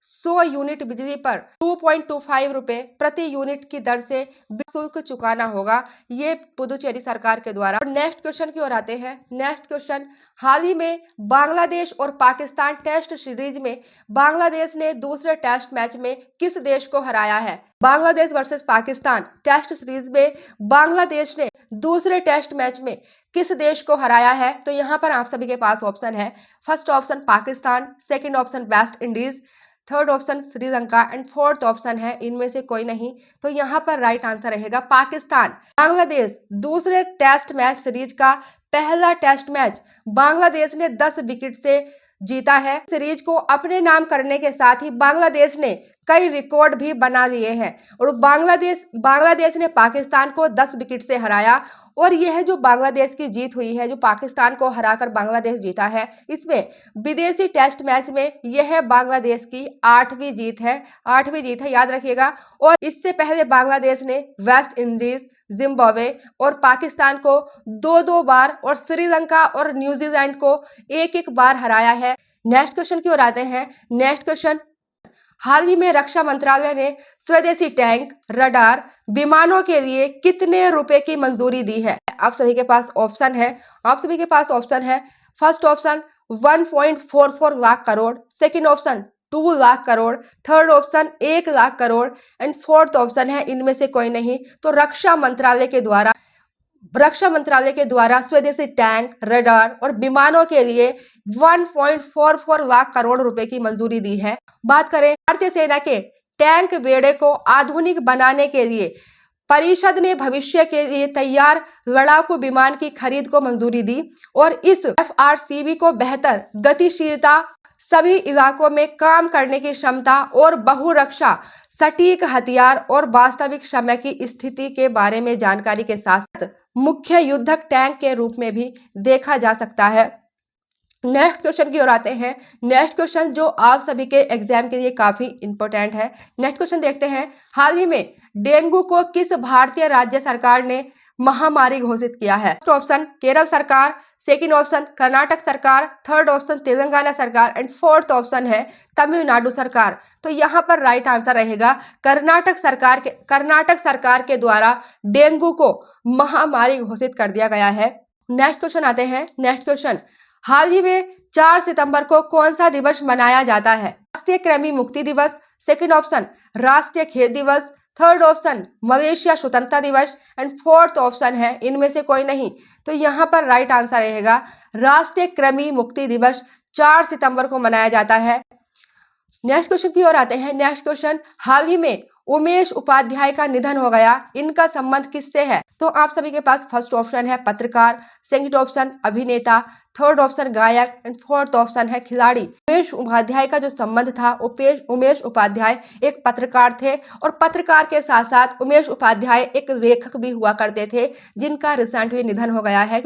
S1: 100 यूनिट बिजली पर 2.25 रुपए प्रति यूनिट की दर से शुल्क चुकाना होगा, ये पुदुचेरी सरकार के द्वारा। नेक्स्ट क्वेश्चन की ओर आते हैं। नेक्स्ट क्वेश्चन, हाल ही में बांग्लादेश और पाकिस्तान टेस्ट सीरीज में बांग्लादेश ने दूसरे टेस्ट मैच में किस देश को हराया है। Bangladesh versus Pakistan test series में बांग्लादेश ने दूसरे टेस्ट मैच में किस देश को हराया है। तो यहाँ पर आप सभी के पास ऑप्शन है, first option Pakistan, second option West Indies, third option Sri Lanka and fourth option है इनमें से कोई नहीं। तो यहाँ पर राइट आंसर रहेगा पाकिस्तान। बांग्लादेश दूसरे टेस्ट मैच सीरीज का पहला टेस्ट मैच बांग्लादेश ने 10 विकेट से जीता है। सीरीज को अपने नाम करने के साथ ही बांग्लादेश ने कई रिकॉर्ड भी बना लिए हैं और बांग्लादेश ने पाकिस्तान को 10 विकेट से हराया। और यह जो बांग्लादेश की जीत हुई है, जो पाकिस्तान को हराकर बांग्लादेश जीता है, इसमें विदेशी टेस्ट मैच में यह बांग्लादेश की 8वीं जीत है। 8वीं जीत है, याद रखिएगा। और इससे पहले बांग्लादेश ने वेस्ट इंडीज, जिम्बाब्वे और पाकिस्तान को 2-2 बार और श्रीलंका और न्यूजीलैंड को 1-1 बार हराया है। नेक्स्ट क्वेश्चन की ओर आते हैं। नेक्स्ट क्वेश्चन, हाल ही में रक्षा मंत्रालय ने स्वदेशी टैंक, रडार, विमानों के लिए कितने रुपए की मंजूरी दी है। आप सभी के पास ऑप्शन है, first option 1.44 lakh crore, second option 2 lakh crore, third option 1 lakh crore and fourth option है इनमें से कोई नहीं। तो रक्षा मंत्रालय के द्वारा स्वदेशी टैंक, रडार और विमानों के लिए 1.44 लाख करोड़ रुपए की मंजूरी दी है। बात करें भारतीय सेना के टैंक बेड़े को आधुनिक बनाने के लिए परिषद ने भविष्य के लिए तैयार लड़ाकू विमान की खरीद को मंजूरी दी और इस FRCV को बेहतर गतिशीलता, सभी इलाकों में काम करने की क्षमता और बहुरक्षा, सटीक हथियार और वास्तविक समय की स्थिति के बारे में जानकारी के साथ मुख्य युद्धक टैंक के रूप में भी देखा जा सकता है। नेक्स्ट क्वेश्चन की ओर आते हैं। नेक्स्ट क्वेश्चन जो आप सभी के एग्जाम के लिए काफी इंपॉर्टेंट है। नेक्स्ट क्वेश्चन देखते हैं। हाल ही में डेंगू को किस भारतीय राज्य सरकार ने महामारी घोषित किया है। फर्स्ट ऑप्शन केरल सरकार, सेकंड ऑप्शन कर्नाटक सरकार, थर्ड ऑप्शन तेलंगाना सरकार एंड फोर्थ ऑप्शन है तमिलनाडु सरकार। तो यहाँ पर राइट आंसर रहेगा कर्नाटक सरकार के द्वारा डेंगू को महामारी घोषित कर दिया गया है। नेक्स्ट क्वेश्चन आते हैं। नेक्स्ट क्वेश्चन, हाल ही में 4 सितंबर को कौन सा दिवस मनाया जाता है? राष्ट्रीय कृमि मुक्ति दिवस, सेकंड ऑप्शन राष्ट्रीय खेल दिवस, थर्ड ऑप्शन मलेशिया स्वतंत्रता दिवस एंड फोर्थ ऑप्शन है इनमें से कोई नहीं। तो यहाँ पर राइट आंसर रहेगा राष्ट्रीय कृमि मुक्ति दिवस 4 सितंबर को मनाया जाता है। नेक्स्ट क्वेश्चन की ओर आते हैं। नेक्स्ट क्वेश्चन, हाल ही में उमेश उपाध्याय का निधन हो गया, इनका संबंध किससे है? तो आप सभी के पास फर्स्ट ऑप्शन है पत्रकार, सेकंड ऑप्शन अभिनेता, थर्ड ऑप्शन गायक एंड फोर्थ ऑप्शन है खिलाड़ी। उमेश उपाध्याय का जो संबंध था, उमेश उपाध्याय एक पत्रकार थे और पत्रकार के साथ साथ उमेश उपाध्याय एक लेखक भी हुआ करते थे, जिनका रिसेंटली निधन हो गया है।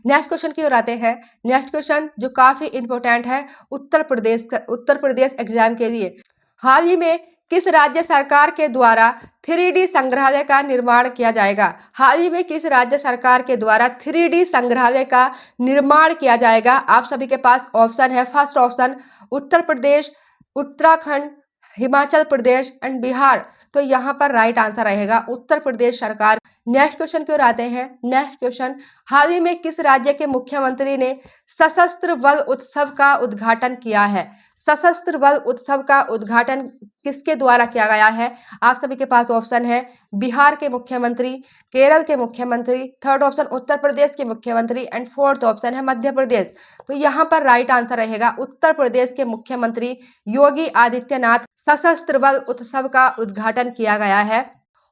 S1: नेक्स्ट क्वेश्चन की ओर आते हैं। नेक्स्ट क्वेश्चन जो काफी इंपॉर्टेंट है उत्तर प्रदेश एग्जाम के लिए, हाल ही में किस राज्य सरकार के द्वारा 3D संग्रहालय का निर्माण किया जाएगा? हाल ही में किस राज्य सरकार के द्वारा 3D संग्रहालय का निर्माण किया जाएगा? आप सभी के पास ऑप्शन है। First option Uttar Pradesh, Uttarakhand, Himachal Pradesh and Bihar. तो यहाँ पर राइट आंसर रहेगा उत्तर प्रदेश सरकार। नेक्स्ट क्वेश्चन की ओर आते हैं। नेक्स्ट क्वेश्चन, हाल ही में किस राज्य के मुख्यमंत्री ने सशस्त्र बल उत्सव का उद्घाटन किया है? सशस्त्र बल उत्सव का उद्घाटन किसके द्वारा किया गया है? आप सभी के पास ऑप्शन है बिहार के मुख्यमंत्री, केरल के मुख्यमंत्री, थर्ड ऑप्शन उत्तर प्रदेश के मुख्यमंत्री एंड फोर्थ ऑप्शन है मध्य प्रदेश। तो यहाँ पर राइट आंसर रहेगा उत्तर प्रदेश के मुख्यमंत्री योगी आदित्यनाथ सशस्त्र बल उत्सव का उद्घाटन किया गया है।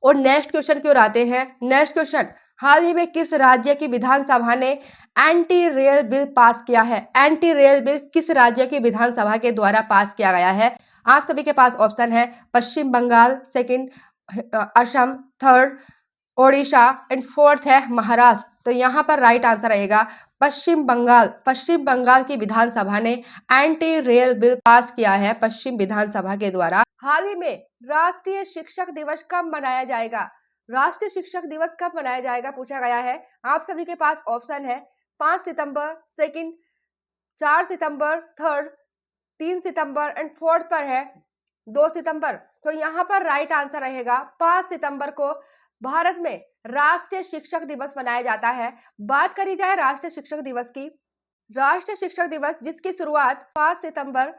S1: और नेक्स्ट क्वेश्चन की ओर आते हैं। नेक्स्ट क्वेश्चन, हाल ही में किस राज्य की विधानसभा ने एंटी रेल बिल पास किया है? एंटी रेल बिल किस राज्य की विधानसभा के द्वारा पास किया गया है? आप सभी के पास ऑप्शन है Paschim Bangal, second Assam, third Odisha and fourth है महाराष्ट्र। तो यहाँ पर राइट आंसर रहेगा पश्चिम बंगाल की विधानसभा ने एंटी रेल बिल पास किया है पश्चिम विधानसभा के द्वारा। हाल ही में राष्ट्रीय शिक्षक दिवस कब मनाया जाएगा? राष्ट्रीय शिक्षक दिवस कब मनाया जाएगा पूछा गया है। आप सभी के पास ऑप्शन है 5 सितंबर, सेकंड 4 सितंबर, थर्ड 3 सितंबर एंड फोर्थ पर है 2 सितंबर। तो यहाँ पर राइट आंसर रहेगा 5 सितंबर को भारत में राष्ट्रीय शिक्षक दिवस मनाया जाता है। बात करी जाए राष्ट्रीय शिक्षक दिवस की, राष्ट्रीय शिक्षक दिवस जिसकी शुरुआत 5 सितंबर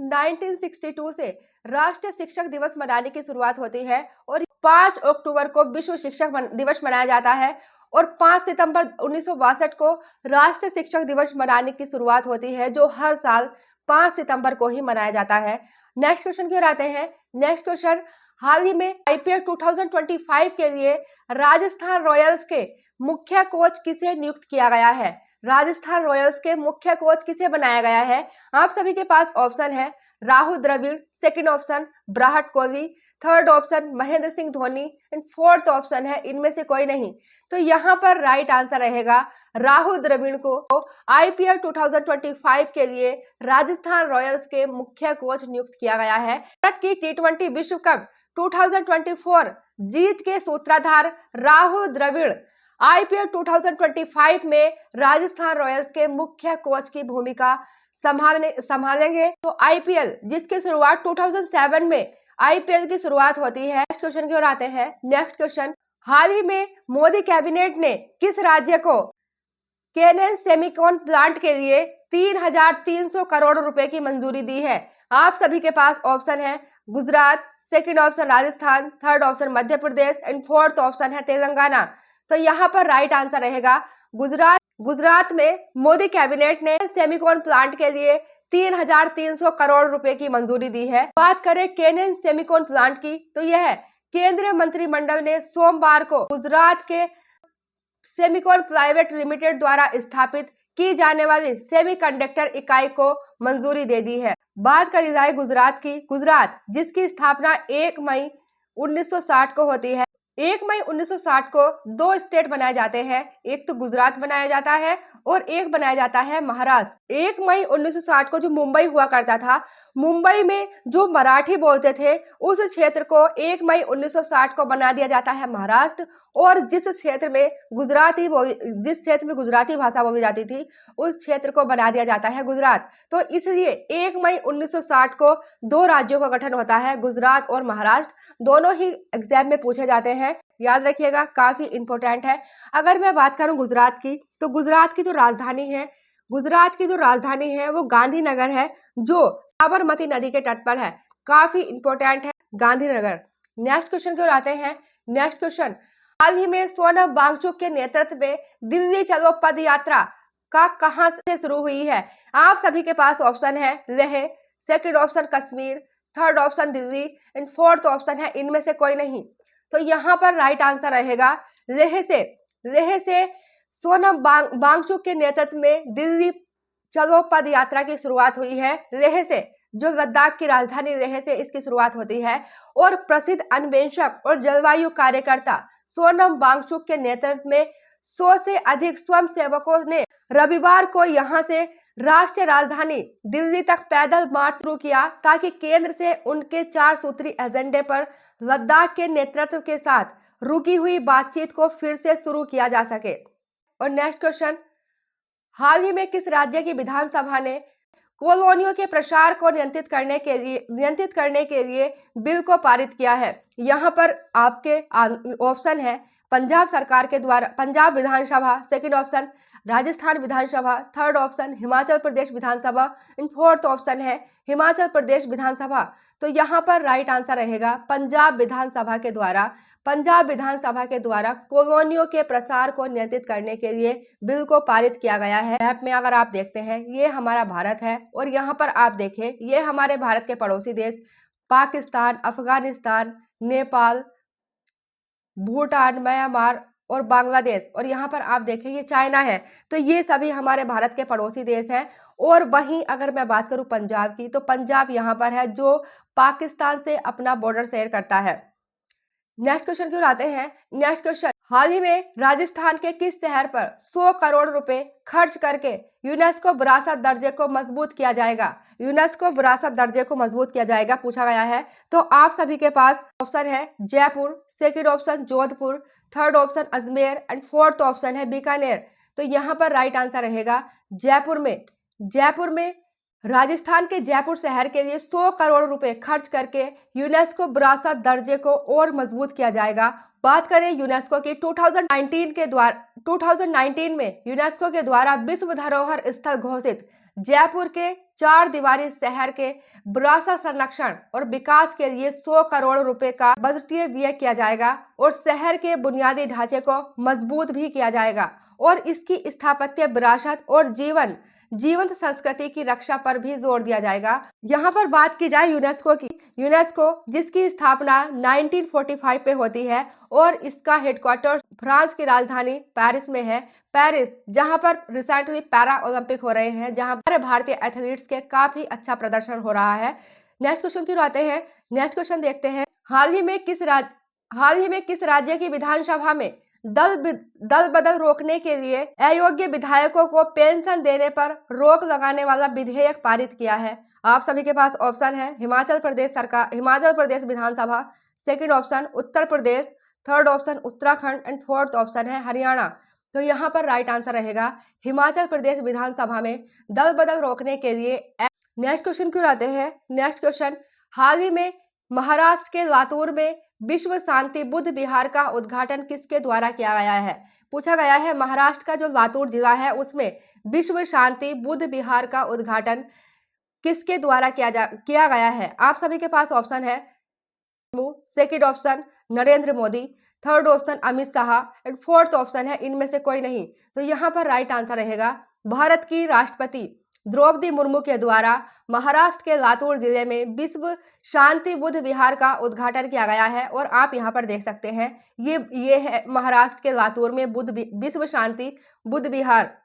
S1: 1962 से राष्ट्रीय शिक्षक दिवस मनाने की शुरुआत होती है और 5 अक्टूबर को विश्व शिक्षक दिवस मनाया जाता है और 5 सितंबर 1962 को राष्ट्रीय शिक्षक दिवस मनाने की शुरुआत होती है, जो हर साल 5 सितंबर को ही मनाया जाता है। नेक्स्ट क्वेश्चन की ओर आते हैं। नेक्स्ट क्वेश्चन, हाल ही में IPL 2025 के लिए राजस्थान रॉयल्स के मुख्य कोच किसे नियुक्त किया गया है? राजस्थान रॉयल्स के मुख्य कोच किसे बनाया गया है? आप सभी के पास ऑप्शन है Rahul Dravid, second option Virat Kohli, third option Mahendra Singh Dhoni and fourth option है इनमें से कोई नहीं। तो यहाँ पर राइट आंसर रहेगा राहुल द्रविड़ को IPL 2025 के लिए राजस्थान रॉयल्स के मुख्य कोच नियुक्त किया गया है। भारत की T20 विश्व कप 2024 जीत के सूत्रधार राहुल द्रविड़ IPL 2025 में राजस्थान रॉयल्स के मुख्य कोच की भूमिका संभालेंगे। तो IPL जिसकी शुरुआत 2007 में IPL की शुरुआत होती है। नेक्स्ट क्वेश्चन की ओर आते हैं। नेक्स्ट क्वेश्चन, हाल ही में मोदी कैबिनेट ने किस राज्य को केनेन सेमिकॉन प्लांट के लिए 3,300 करोड़ रुपए की मंजूरी दी है? आप सभी के पास ऑप्शन है Gujarat, second option Rajasthan, third option Madhya Pradesh and fourth option है तेलंगाना। तो यहाँ पर राइट आंसर रहेगा गुजरात में मोदी कैबिनेट ने सेमिकॉन प्लांट के लिए 3,300 करोड़ रुपए की मंजूरी दी है। बात करें केनेन सेमिकॉन प्लांट की, तो यह केंद्रीय मंत्रिमंडल ने सोमवार को गुजरात के सेमिकॉन प्राइवेट लिमिटेड द्वारा स्थापित की जाने वाली सेमीकंडक्टर इकाई को मंजूरी दे दी है। बात करी जाए गुजरात की, गुजरात जिसकी स्थापना 1 मई 1960 को होती है। 1 मई 1960 को 2 स्टेट बनाए जाते हैं, एक तो गुजरात बनाया जाता है और एक बनाया जाता है महाराष्ट्र। 1 मई 1960 को जो मुंबई हुआ करता था, मुंबई में जो मराठी बोलते थे उस क्षेत्र को 1 मई 1960 को बना दिया जाता है महाराष्ट्र, और जिस क्षेत्र में गुजराती भाषा बोली जाती थी उस क्षेत्र को बना दिया जाता है गुजरात। तो इसलिए 1 मई 1960 को 2 राज्यों का गठन होता है, गुजरात और महाराष्ट्र। दोनों ही एग्जाम में पूछे जाते हैं, याद रखिएगा, काफी इंपॉर्टेंट है। अगर मैं बात करूं गुजरात की, तो गुजरात की जो राजधानी है वो गांधीनगर है, जो साबरमती नदी के तट पर है। काफी इंपॉर्टेंट है गांधीनगर। नेक्स्ट क्वेश्चन की ओर आते हैं। नेक्स्ट क्वेश्चन, हाल ही में सोनम वांगचुक के नेतृत्व में दिल्ली चलो पद यात्रा का कहां से शुरू हुई है? आप सभी के पास ऑप्शन है Leh, second option Kashmir, third option Delhi and fourth option है इनमें से कोई नहीं। तो यहाँ पर राइट आंसर रहेगा लेह से सोनम वांगचुक के नेतृत्व में दिल्ली चलो पद यात्रा की शुरुआत हुई है। लेह से, जो लद्दाख की राजधानी लेह से इसकी शुरुआत होती है, और प्रसिद्ध अन्वेषक और जलवायु कार्यकर्ता सोनम वांगचुक के नेतृत्व में 100 से अधिक स्वयं सेवकों ने रविवार को यहां से राष्ट्रीय राजधानी दिल्ली तक पैदल मार्च शुरू किया, ताकि केंद्र से उनके 4 सूत्री एजेंडे पर लद्दाख के नेतृत्व के साथ रुकी हुई बातचीत को फिर से शुरू किया जा सके। और नेक्स्ट क्वेश्चन, हाल ही में किस राज्य की विधानसभा ने कॉलोनियों के प्रसार को नियंत्रित करने के लिए बिल को पारित किया है? यहाँ पर आपके ऑप्शन है पंजाब सरकार के द्वारा Punjab Vidhansabha, second option Rajasthan Vidhansabha, third option Himachal Pradesh Vidhansabha and fourth option है हिमाचल प्रदेश विधानसभा। तो यहाँ पर राइट आंसर रहेगा पंजाब विधानसभा के द्वारा कॉलोनियों के प्रसार को नियंत्रित करने के लिए बिल को पारित किया गया है। मैप में अगर आप देखते हैं ये हमारा भारत है, और यहाँ पर आप देखें ये हमारे भारत के पड़ोसी देश पाकिस्तान, अफगानिस्तान, नेपाल, भूटान, म्यांमार और बांग्लादेश, और यहाँ पर आप देखें ये चाइना है। तो ये सभी हमारे भारत के पड़ोसी देश हैं। और वहीं अगर मैं बात करूं पंजाब की, तो पंजाब यहाँ पर है जो पाकिस्तान से अपना बॉर्डर शेयर करता है। नेक्स्ट क्वेश्चन की ओर आते हैं। नेक्स्ट क्वेश्चन, हाल ही में राजस्थान के किस शहर पर 100 करोड़ रुपए खर्च करके यूनेस्को विरासत दर्जे को मजबूत किया जाएगा? पूछा गया है। तो आप सभी के पास ऑप्शन है Jaipur, second option Jodhpur, third option Ajmer and fourth option है बीकानेर। तो यहाँ पर राइट आंसर रहेगा जयपुर में राजस्थान के जयपुर शहर के लिए 100 करोड़ रुपए खर्च करके यूनेस्को विरासत दर्जे को और मजबूत किया जाएगा। बात करें यूनेस्को की, 2019 में यूनेस्को के द्वारा विश्व धरोहर स्थल घोषित जयपुर के 4 दीवारी शहर के विरासत संरक्षण और विकास के लिए 100 करोड़ रुपए का बजटीय व्यय किया जाएगा, और शहर के बुनियादी ढांचे को मजबूत भी किया जाएगा, और इसकी स्थापत्य विरासत और जीवंत संस्कृति की रक्षा पर भी जोर दिया जाएगा। यहाँ पर बात की जाए यूनेस्को की, जिसकी स्थापना 1945 पे होती है, और इसका हेडक्वार्टर फ्रांस की राजधानी पेरिस में है। पेरिस, जहाँ पर रिसेंटली पैरा ओलंपिक हो रहे हैं, जहाँ पर भारतीय एथलीट्स के काफी अच्छा प्रदर्शन हो रहा है। नेक्स्ट क्वेश्चन की ओर आते हैं। नेक्स्ट क्वेश्चन देखते हैं, हाल ही में किस राज्य की विधानसभा में दल बदल रोकने के लिए अयोग्य विधायकों को पेंशन देने पर रोक लगाने वाला विधेयक पारित किया है? आप सभी के पास ऑप्शन है Himachal Pradesh Vidhansabha, second option Uttar Pradesh, third option Uttarakhand and fourth option है हरियाणा। तो यहाँ पर राइट आंसर रहेगा हिमाचल प्रदेश विधानसभा में दल बदल रोकने के लिए। नेक्स्ट क्वेश्चन की ओर आते हैं। नेक्स्ट क्वेश्चन, हाल ही में महाराष्ट्र के लातूर में विश्व शांति बुद्ध विहार का उद्घाटन किसके द्वारा किया गया है? पूछा गया है महाराष्ट्र का जो लातूर जिला है उसमें विश्व शांति बुद्ध विहार का उद्घाटन किसके द्वारा किया गया है? आप सभी के पास ऑप्शन है second option Narendra Modi, third option Amit Shah and fourth option है इनमें से कोई नहीं। तो यहाँ पर राइट आंसर रहेगा भारत की राष्ट्रपति द्रौपदी मुर्मू के द्वारा महाराष्ट्र के लातूर जिले में विश्व शांति बुद्ध विहार का उद्घाटन किया गया है। और आप यहाँ पर देख सकते हैं ये है महाराष्ट्र के लातूर में विश्व शांति बुद्ध विहार,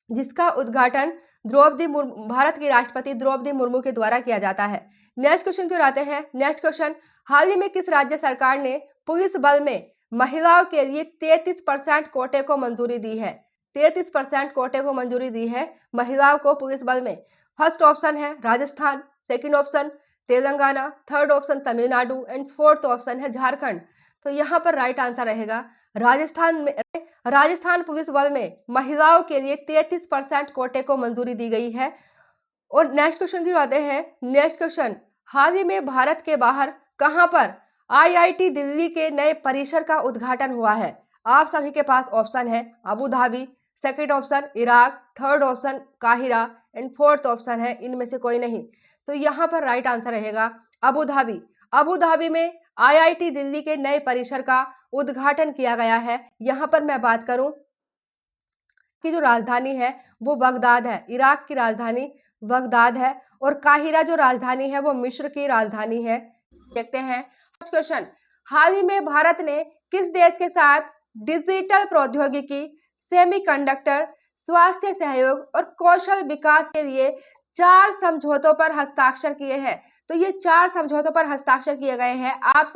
S1: जिसका उद्घाटन भारत की राष्ट्रपति द्रौपदी मुर्मू के द्वारा किया जाता है। नेक्स्ट क्वेश्चन की ओर आते हैं। नेक्स्ट क्वेश्चन, हाल ही में किस राज्य सरकार ने पुलिस बल में महिलाओं के लिए 33% कोटे को मंजूरी दी है? 33% कोटे को मंजूरी दी है महिलाओं को पुलिस बल में। फर्स्ट ऑप्शन है Rajasthan, second option Telangana, third option Tamil Nadu and fourth option है झारखंड। तो यहाँ पर राइट आंसर रहेगा राजस्थान पुलिस बल में महिलाओं के लिए 33% कोटे को मंजूरी दी गई है। और नेक्स्ट क्वेश्चन की बातें हैं। नेक्स्ट क्वेश्चन, हाल ही में भारत के बाहर कहां पर आईआईटी दिल्ली के नए परिसर का उद्घाटन हुआ है? आप सभी के पास ऑप्शन है Abu Dhabi, second option Iraq, third option Cairo and fourth option है इनमें से कोई नहीं। तो यहाँ पर राइट आंसर रहेगा अबू धाबी। अबू धाबी में आईआईटी दिल्ली के नए परिसर का उद्घाटन किया गया है। यहाँ पर मैं बात करूं कि जो राजधानी है वो बगदाद है, इराक की राजधानी बगदाद है, और काहिरा जो राजधानी है वो मिस्र की राजधानी है। देखते हैं फर्स्ट क्वेश्चन, हाल ही में भारत ने किस देश के साथ डिजिटल प्रौद्योगिकी, सेमीकंडक्टर, स्वास्थ्य सहयोग और कौशल विकास के लिए 4 समझौतों पर हस्ताक्षर किए हैं? तो ये 4 समझौतों पर हस्ताक्षर किए गए हैं। आप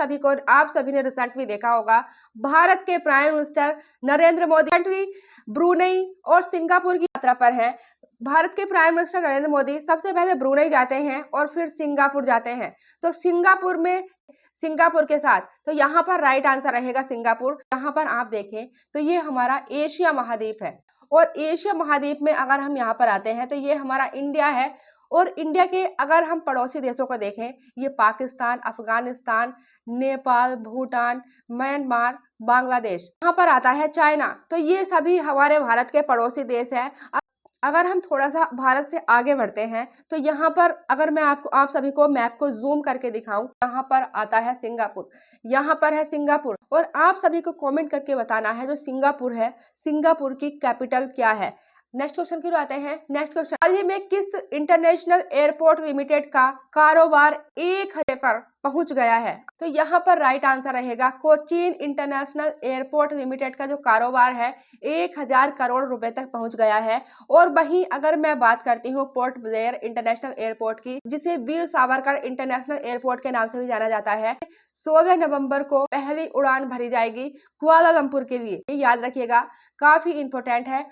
S1: सभी ने रिसेंटली देखा होगा, भारत के prime minister Narendra Modi Brunei और सिंगापुर की यात्रा पर है। भारत के प्राइम मिनिस्टर नरेंद्र मोदी सबसे पहले ब्रुनेई जाते हैं और फिर सिंगापुर जाते हैं। तो सिंगापुर के साथ, तो यहाँ पर राइट आंसर रहेगा सिंगापुर। यहाँ पर आप देखें तो ये हमारा एशिया महाद्वीप है, और एशिया महाद्वीप में अगर हम यहाँ पर आते हैं तो ये हमारा इंडिया है। और इंडिया के अगर हम पड़ोसी देशों को देखें, ये पाकिस्तान, अफगानिस्तान, नेपाल, भूटान, म्यांमार, बांग्लादेश, यहाँ पर आता है चाइना। तो ये सभी हमारे भारत के पड़ोसी देश हैं। अगर हम थोड़ा सा भारत से आगे बढ़ते हैं तो यहाँ पर अगर मैं आप सभी को मैप को जूम करके दिखाऊं, यहाँ पर आता है सिंगापुर, यहाँ पर है सिंगापुर। और आप सभी को कमेंट करके बताना है जो सिंगापुर है, सिंगापुर की कैपिटल क्या है। नेक्स्ट क्वेश्चन की आते हैं। नेक्स्ट क्वेश्चन, हाल ही में किस इंटरनेशनल एयरपोर्ट लिमिटेड का कारोबार 1,000 पर पहुंच गया है? तो यहाँ पर राइट आंसर रहेगा कोचीन इंटरनेशनल एयरपोर्ट लिमिटेड का जो कारोबार है 1,000 करोड़ रुपए तक पहुंच गया है। और वहीं अगर मैं बात करती हूँ पोर्ट ब्लेयर इंटरनेशनल एयरपोर्ट की, जिसे वीर सावरकर इंटरनेशनल एयरपोर्ट के नाम से भी जाना जाता है, 16 नवंबर को पहली उड़ान भरी जाएगी कुआलालंपुर के लिए। ये याद रखिएगा, काफी इंपॉर्टेंट है।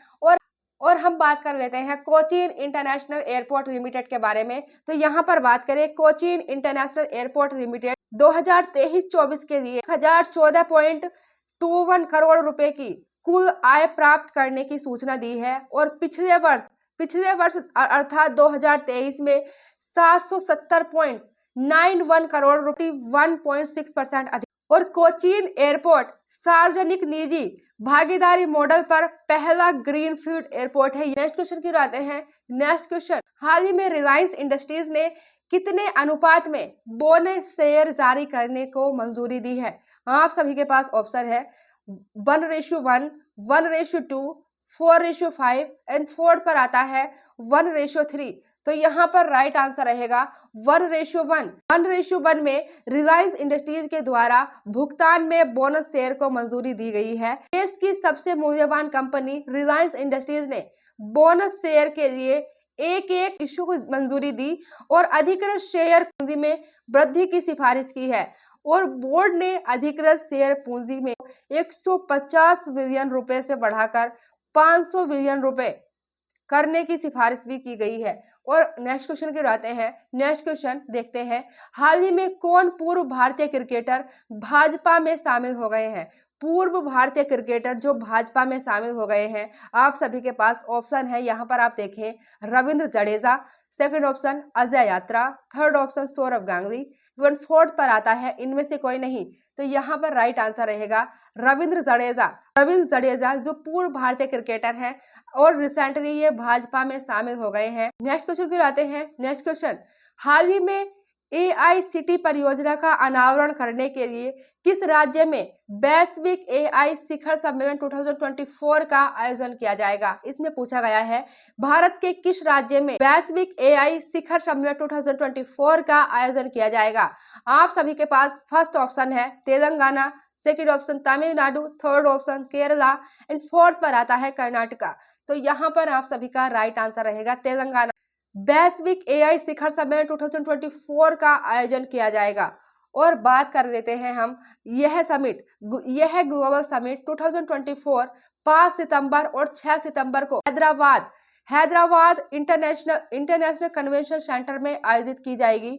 S1: और हम बात कर लेते हैं कोचीन इंटरनेशनल एयरपोर्ट लिमिटेड के बारे में। तो यहाँ पर बात करें कोचीन इंटरनेशनल एयरपोर्ट लिमिटेड 2023-24 के लिए 1014.21 करोड़ रुपए की कुल आय प्राप्त करने की सूचना दी है। और पिछले वर्ष अर्थात 2023 में 770.91 करोड़ रुपए, 1.6% अधिक। और कोचीन एयरपोर्ट सार्वजनिक निजी भागीदारी मॉडल पर पहला ग्रीनफील्ड एयरपोर्ट है। नेक्स्ट क्वेश्चन की आते हैं। नेक्स्ट क्वेश्चन, हाल ही में रिलायंस इंडस्ट्रीज ने कितने अनुपात में बोनस शेयर जारी करने को मंजूरी दी है? आप सभी के पास ऑप्शन है 1:1, 1:2, 4:5 एंड फोर्थ पर आता है 1:3। तो यहाँ पर राइट आंसर रहेगा 1:1। 1:1 में रिलायंस इंडस्ट्रीज के द्वारा भुगतान में बोनस शेयर को मंजूरी दी गई है। देश की सबसे मूल्यवान कंपनी रिलायंस इंडस्ट्रीज ने बोनस शेयर के लिए एक इश्यू को मंजूरी दी और अधिकृत शेयर पूंजी में वृद्धि की सिफारिश की है। और बोर्ड ने अधिकृत शेयर पूंजी में 150 बिलियन रुपए से बढ़ाकर 500 बिलियन रुपए करने की सिफारिश भी की गई है। और नेक्स्ट क्वेश्चन की आते हैं। नेक्स्ट क्वेश्चन देखते हैं, हाल ही में कौन पूर्व भारतीय क्रिकेटर भाजपा में शामिल हो गए हैं? पूर्व भारतीय क्रिकेटर जो भाजपा में शामिल हो गए हैं, आप सभी के पास ऑप्शन है। यहाँ पर आप देखें रविंद्र जडेजा, सेकंड ऑप्शन अजय यात्रा, third option Sourav Ganguly, even fourth पर आता है इनमें से कोई नहीं। तो यहाँ पर राइट आंसर रहेगा रविंद्र जडेजा जो पूर्व भारतीय क्रिकेटर हैं और रिसेंटली ये भाजपा में शामिल हो गए हैं। नेक्स्ट क्वेश्चन फिर आते हैं। नेक्स्ट क्वेश्चन, हाल ही में AICT परियोजना का अनावरण करने के लिए किस राज्य में वैश्विक AI शिखर सम्मेलन 2024 का आयोजन किया जाएगा? इसमें पूछा गया है भारत के किस राज्य में वैश्विक AI शिखर सम्मेलन 2024 का आयोजन किया जाएगा? आप सभी के पास फर्स्ट ऑप्शन है Telangana, second option Tamil Nadu, third option Kerala and fourth पर आता है कर्नाटका। तो यहाँ पर आप सभी का राइट आंसर रहेगा तेलंगाना। वैश्विक AI शिखर सम्मेलन 2024 का आयोजन किया जाएगा। और बात कर लेते हैं हम यह ग्लोबल समिट 2024 5 सितंबर और 6 सितंबर को हैदराबाद इंटरनेशनल कन्वेंशन सेंटर में आयोजित की जाएगी।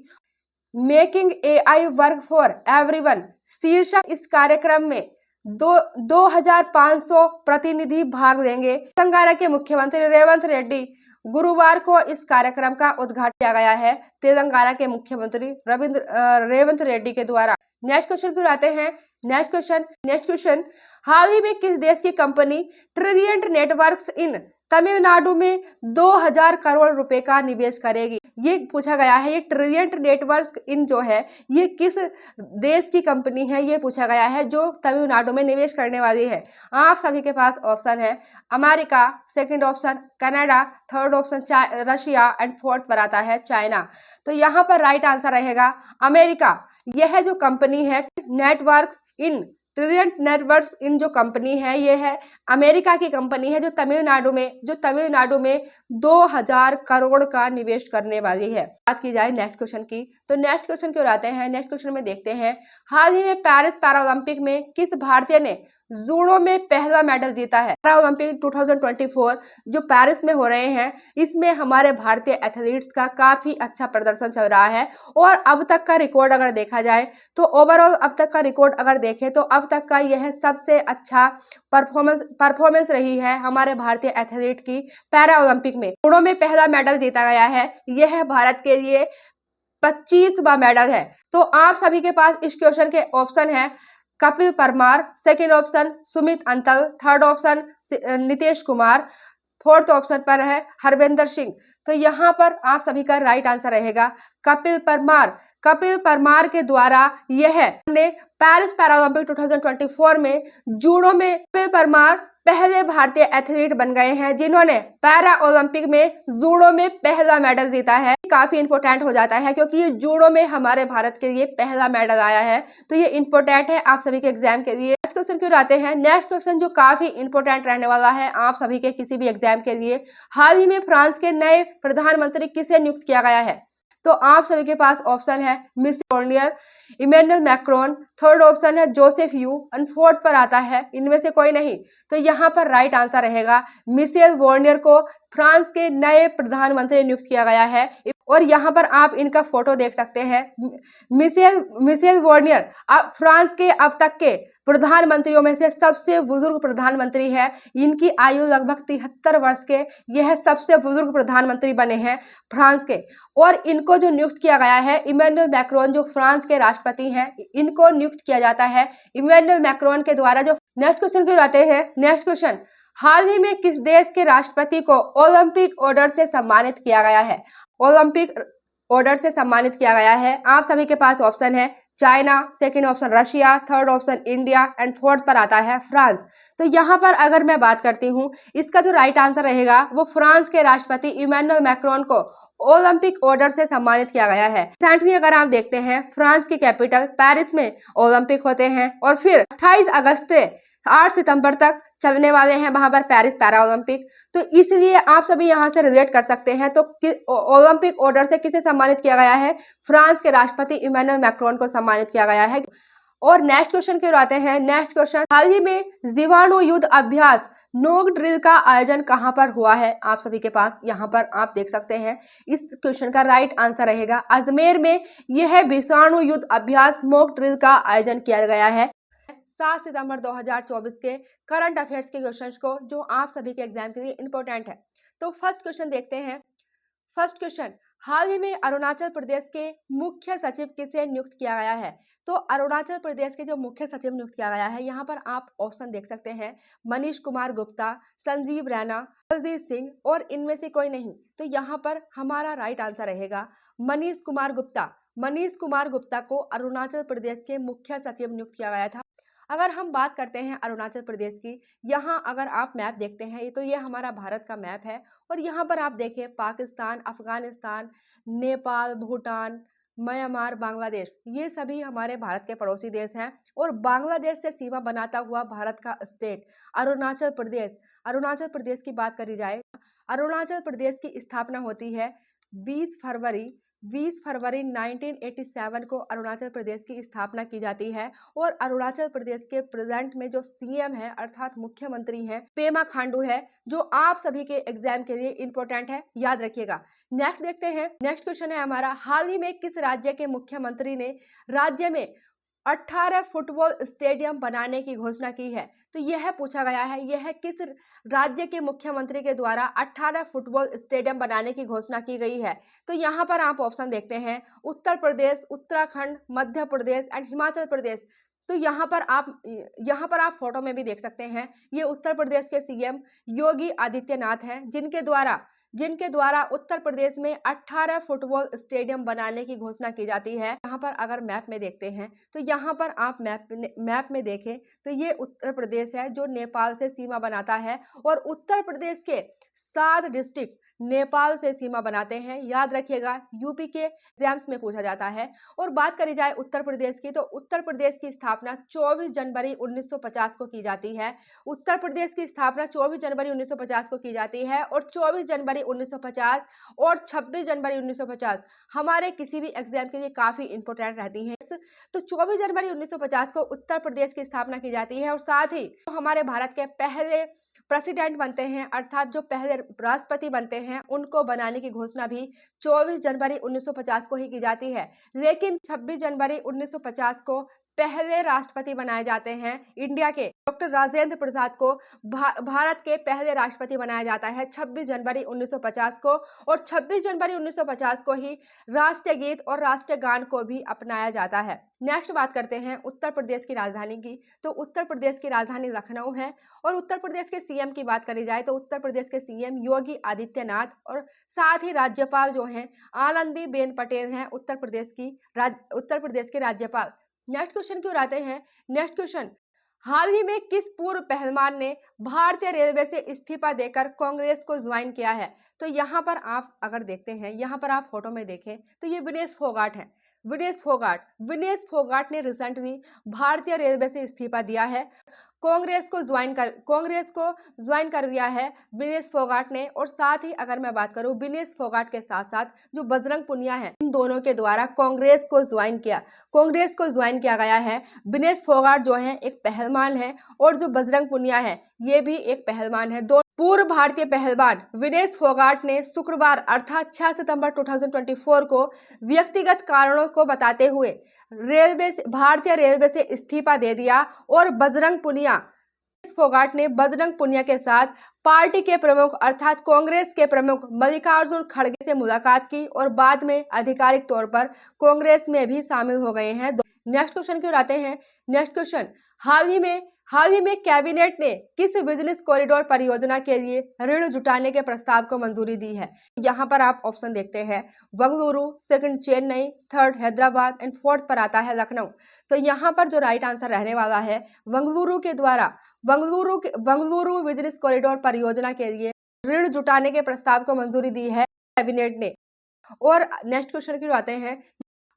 S1: Making AI work for everyone शीर्षक इस कार्यक्रम में 2500 प्रतिनिधि भाग लेंगे। तेलंगाना के मुख्यमंत्री रेवंत रेड्डी गुरुवार को इस कार्यक्रम का उद्घाटन किया गया है, तेलंगाना के मुख्यमंत्री रेवंत रेड्डी के द्वारा। नेक्स्ट क्वेश्चन की आते हैं। नेक्स्ट क्वेश्चन हाल ही में किस देश की कंपनी ट्रिलियंट नेटवर्क्स इन तमिलनाडु में 2000 करोड़ रुपए का निवेश करेगी? ये पूछा गया है। ये ट्रिलियंट नेटवर्क्स इन जो है ये किस देश की कंपनी है, ये पूछा गया है जो तमिलनाडु में निवेश करने वाली है। आप सभी के पास ऑप्शन है America, second option Canada, third option Russia and fourth पर आता है चाइना। तो यहाँ पर राइट आंसर रहेगा अमेरिका। यह जो कंपनी है नेटवर्क्स इन ट्रिलियंट नेटवर्क्स इन जो कंपनी है ये है अमेरिका की कंपनी है जो तमिलनाडु में 2000 करोड़ का निवेश करने वाली है। बात की जाए नेक्स्ट क्वेश्चन की, तो नेक्स्ट क्वेश्चन की ओर आते हैं। नेक्स्ट क्वेश्चन में देखते हैं हाल ही में पेरिस पैरालंपिक में किस भारतीय ने जूडो में पहला मेडल जीता है? पैरालंपिक 2024 जो पेरिस में हो रहे हैं इसमें हमारे भारतीय एथलीट्स का काफी अच्छा प्रदर्शन चल रहा है और अब तक का रिकॉर्ड अगर देखा जाए तो ओवरऑल अब तक का रिकॉर्ड अगर देखें तो अब तक का यह सबसे अच्छा परफॉर्मेंस रही है हमारे भारतीय एथलीट की पैरालंपिक में। जूडो में पहला मेडल जीता गया है, यह भारत के लिए 25वां मेडल है। तो आप सभी के पास इस क्वेश्चन के ऑप्शन है Kapil Parmar, second option Sumit Antil, third option Nitish Kumar, fourth option पर है हरविंदर सिंह। तो यहाँ पर आप सभी का राइट आंसर रहेगा कपिल परमार। कपिल परमार के द्वारा यह पेरिस पैरालंपिक 2024 में जूडो में कपिल परमार पहले भारतीय एथलीट बन गए हैं जिन्होंने पैरा ओलंपिक में जूडो में पहला मेडल जीता है। काफी इंपॉर्टेंट हो जाता है क्योंकि ये जूडो में हमारे भारत के लिए पहला मेडल आया है, तो ये इंपॉर्टेंट है आप सभी के एग्जाम के लिए। नेक्स्ट क्वेश्चन क्यों आते हैं। नेक्स्ट क्वेश्चन जो काफी इंपॉर्टेंट रहने वाला है आप सभी के किसी भी एग्जाम के लिए। हाल ही में फ्रांस के नए प्रधानमंत्री किसे नियुक्त किया गया है? तो आप सभी के पास ऑप्शन है Michel Barnier, Emmanuel Macron, third option है जोसेफ यू एंड फोर्थ पर आता है इनमें से कोई नहीं। तो यहाँ पर राइट आंसर रहेगा मिशेल बार्नियर को फ्रांस के नए प्रधानमंत्री नियुक्त किया गया है। और यहाँ पर आप इनका फोटो देख सकते हैं। मिशेल बार्नियर फ्रांस के अब तक के प्रधानमंत्रियों में से सबसे बुजुर्ग प्रधानमंत्री है। इनकी आयु लगभग 73 वर्ष के यह सबसे बुजुर्ग प्रधानमंत्री बने हैं फ्रांस के। और इनको जो नियुक्त किया गया है इमैनुअल मैक्रोन जो फ्रांस के राष्ट्रपति हैं इनको नियुक्त किया जाता है इमैनुअल मैक्रोन के द्वारा। जो नेक्स्ट क्वेश्चन की आते हैं। नेक्स्ट क्वेश्चन हाल ही में किस देश के राष्ट्रपति को ओलंपिक ऑर्डर से सम्मानित किया गया है? ओलंपिक ऑर्डर से सम्मानित किया गया है। आप सभी के पास ऑप्शन है China, second option Russia, third option India and fourth पर आता है फ्रांस। तो यहाँ पर अगर मैं बात करती हूँ इसका जो राइट आंसर रहेगा वो फ्रांस के राष्ट्रपति इमैनुअल मैक्रोन को ओलंपिक ऑर्डर से सम्मानित किया गया है। रिसेंटली अगर आप देखते हैं फ्रांस की कैपिटल पेरिस में ओलंपिक होते हैं और फिर 28 अगस्त से 8 सितंबर तक चलने वाले हैं वहां पर पेरिस पैरा ओलंपिक। तो इसलिए आप सभी यहां से रिलेट कर सकते हैं। तो ओलंपिक ऑर्डर से किसे सम्मानित किया गया है? फ्रांस के राष्ट्रपति इमैनुअल मैक्रोन को सम्मानित किया गया है। और नेक्स्ट क्वेश्चन की ओर आते हैं। नेक्स्ट क्वेश्चन हाल ही में जीवाणु युद्ध अभ्यास नोक ड्रिल का आयोजन कहां पर हुआ है? आप सभी के पास यहाँ पर आप देख सकते हैं। इस क्वेश्चन का राइट आंसर रहेगा अजमेर में यह विषाणु युद्ध अभ्यास मॉक ड्रिल का आयोजन किया गया है। 7 सितंबर 2024 के करंट अफेयर्स के क्वेश्चंस को जो आप सभी के एग्जाम के लिए इंपॉर्टेंट है। तो फर्स्ट क्वेश्चन देखते हैं। फर्स्ट क्वेश्चन हाल ही में अरुणाचल प्रदेश के मुख्य सचिव किसे नियुक्त किया गया है? तो अरुणाचल प्रदेश के जो मुख्य सचिव नियुक्त किया गया है यहाँ पर आप ऑप्शन देख सकते हैं मनीष कुमार गुप्ता, संजीव रैना, बलजीत सिंह और इनमें से कोई नहीं। तो यहाँ पर हमारा राइट आंसर रहेगा मनीष कुमार गुप्ता। मनीष कुमार गुप्ता को अरुणाचल प्रदेश के मुख्य सचिव नियुक्त किया गया था। अगर हम बात करते हैं अरुणाचल प्रदेश की, यहाँ अगर आप मैप देखते हैं तो ये हमारा भारत का मैप है और यहाँ पर आप देखें पाकिस्तान, अफगानिस्तान, नेपाल, भूटान, म्यांमार, बांग्लादेश ये सभी हमारे भारत के पड़ोसी देश हैं। और बांग्लादेश से सीमा बनाता हुआ भारत का स्टेट अरुणाचल प्रदेश। अरुणाचल प्रदेश की बात करी जाए, अरुणाचल प्रदेश की स्थापना होती है 20 फरवरी 20 फरवरी 1987 को अरुणाचल प्रदेश की स्थापना की जाती है और अरुणाचल प्रदेश के प्रेजेंट में जो सीएम है अर्थात मुख्यमंत्री हैं पेमा खांडू है, जो आप सभी के एग्जाम के लिए इंपॉर्टेंट है, याद रखिएगा। नेक्स्ट देखते हैं, नेक्स्ट क्वेश्चन है हमारा, हाल ही में किस राज्य के मुख्यमंत्री ने राज्य में 18 फुटबॉल स्टेडियम बनाने की घोषणा की है? तो यह पूछा गया है, यह किस राज्य के मुख्यमंत्री के द्वारा 18 फुटबॉल स्टेडियम बनाने की घोषणा की गई है? तो यहाँ पर आप ऑप्शन देखते हैं, उत्तर प्रदेश, उत्तराखंड, मध्य प्रदेश एंड हिमाचल प्रदेश। तो यहाँ पर आप फोटो में भी देख सकते हैं, ये उत्तर प्रदेश के सीएम योगी आदित्यनाथ हैं, जिनके द्वारा उत्तर प्रदेश में 18 फुटबॉल स्टेडियम बनाने की घोषणा की जाती है। यहाँ पर अगर मैप में देखते हैं तो यहाँ पर आप मैप में देखें तो ये उत्तर प्रदेश है जो नेपाल से सीमा बनाता है और उत्तर प्रदेश के 7 डिस्ट्रिक्ट नेपाल से सीमा बनाते हैं, याद रखिएगा, यूपी के एग्जाम्स में पूछा जाता है। और बात करी जाए उत्तर प्रदेश की, तो उत्तर प्रदेश की स्थापना 24 जनवरी 1950 को की जाती है। उत्तर प्रदेश की स्थापना 24 जनवरी 1950 को की जाती है और 24 जनवरी 1950 और 26 जनवरी 1950 हमारे किसी भी एग्जाम के लिए काफी इंपॉर्टेंट रहती हैं। तो 24 जनवरी 1950 को उत्तर प्रदेश की स्थापना की जाती है और साथ ही हमारे भारत के पहले प्रेसिडेंट बनते हैं अर्थात जो पहले राष्ट्रपति बनते हैं उनको बनाने की घोषणा भी 24 जनवरी 1950 को ही की जाती है। लेकिन 26 जनवरी 1950 को पहले राष्ट्रपति बनाए जाते हैं इंडिया के, डॉक्टर राजेंद्र प्रसाद को भारत के पहले राष्ट्रपति बनाया जाता है 26 जनवरी 1950 को। और 26 जनवरी 1950 को ही राष्ट्रीय गीत और राष्ट्रीय गान को भी अपनाया जाता है। नेक्स्ट बात करते हैं उत्तर प्रदेश की राजधानी की, तो उत्तर प्रदेश की राजधानी लखनऊ है। और उत्तर प्रदेश के सीएम की बात करी जाए तो उत्तर प्रदेश के सीएम योगी आदित्यनाथ और साथ ही राज्यपाल जो हैं आनंदीबेन पटेल हैं उत्तर प्रदेश के राज्यपाल। नेक्स्ट क्वेश्चन की ओर आते हैं। नेक्स्ट क्वेश्चन, हाल ही में किस पूर्व पहलवान ने भारतीय रेलवे से इस्तीफा देकर कांग्रेस को ज्वाइन किया है? तो यहाँ पर आप अगर देखते हैं, यहाँ पर आप फोटो में देखें तो ये विनेश फोगाट है। विनेश फोगाट ने रिसेंटली भारतीय रेलवे से इस्तीफा दिया है, कांग्रेस को ज्वाइन कर लिया है विनेश फोगाट ने। और साथ ही अगर मैं बात करूं विनेश फोगाट के साथ साथ जो बजरंग पुनिया है, इन दोनों के द्वारा कांग्रेस को ज्वाइन किया गया है। विनेश फोगाट जो है एक पहलवान है और जो बजरंग पुनिया है ये भी एक पहलवान है। दोनों पूर्व भारतीय पहलवान विनेश फोगाट ने शुक्रवार अर्थात 6 सितंबर 2024 को व्यक्तिगत कारणों को बताते हुए भारतीय रेलवे से इस्तीफा दे दिया और बजरंग पुनिया के साथ पार्टी के प्रमुख अर्थात कांग्रेस के प्रमुख मल्लिकार्जुन खड़गे से मुलाकात की और बाद में आधिकारिक तौर पर कांग्रेस में भी शामिल हो गए हैं। नेक्स्ट क्वेश्चन की ओर आते हैं। नेक्स्ट क्वेश्चन, हाल ही में कैबिनेट ने किस बिजनेस कॉरिडोर परियोजना के लिए ऋण जुटाने के प्रस्ताव को मंजूरी दी है? यहाँ पर आप ऑप्शन देखते हैं, Bengaluru, second Chennai, third Hyderabad and fourth पर आता है लखनऊ। तो यहाँ पर जो राइट आंसर रहने वाला है बेंगलुरु बिजनेस कॉरिडोर परियोजना के लिए ऋण जुटाने के प्रस्ताव को मंजूरी दी है कैबिनेट ने। और नेक्स्ट क्वेश्चन की आते हैं,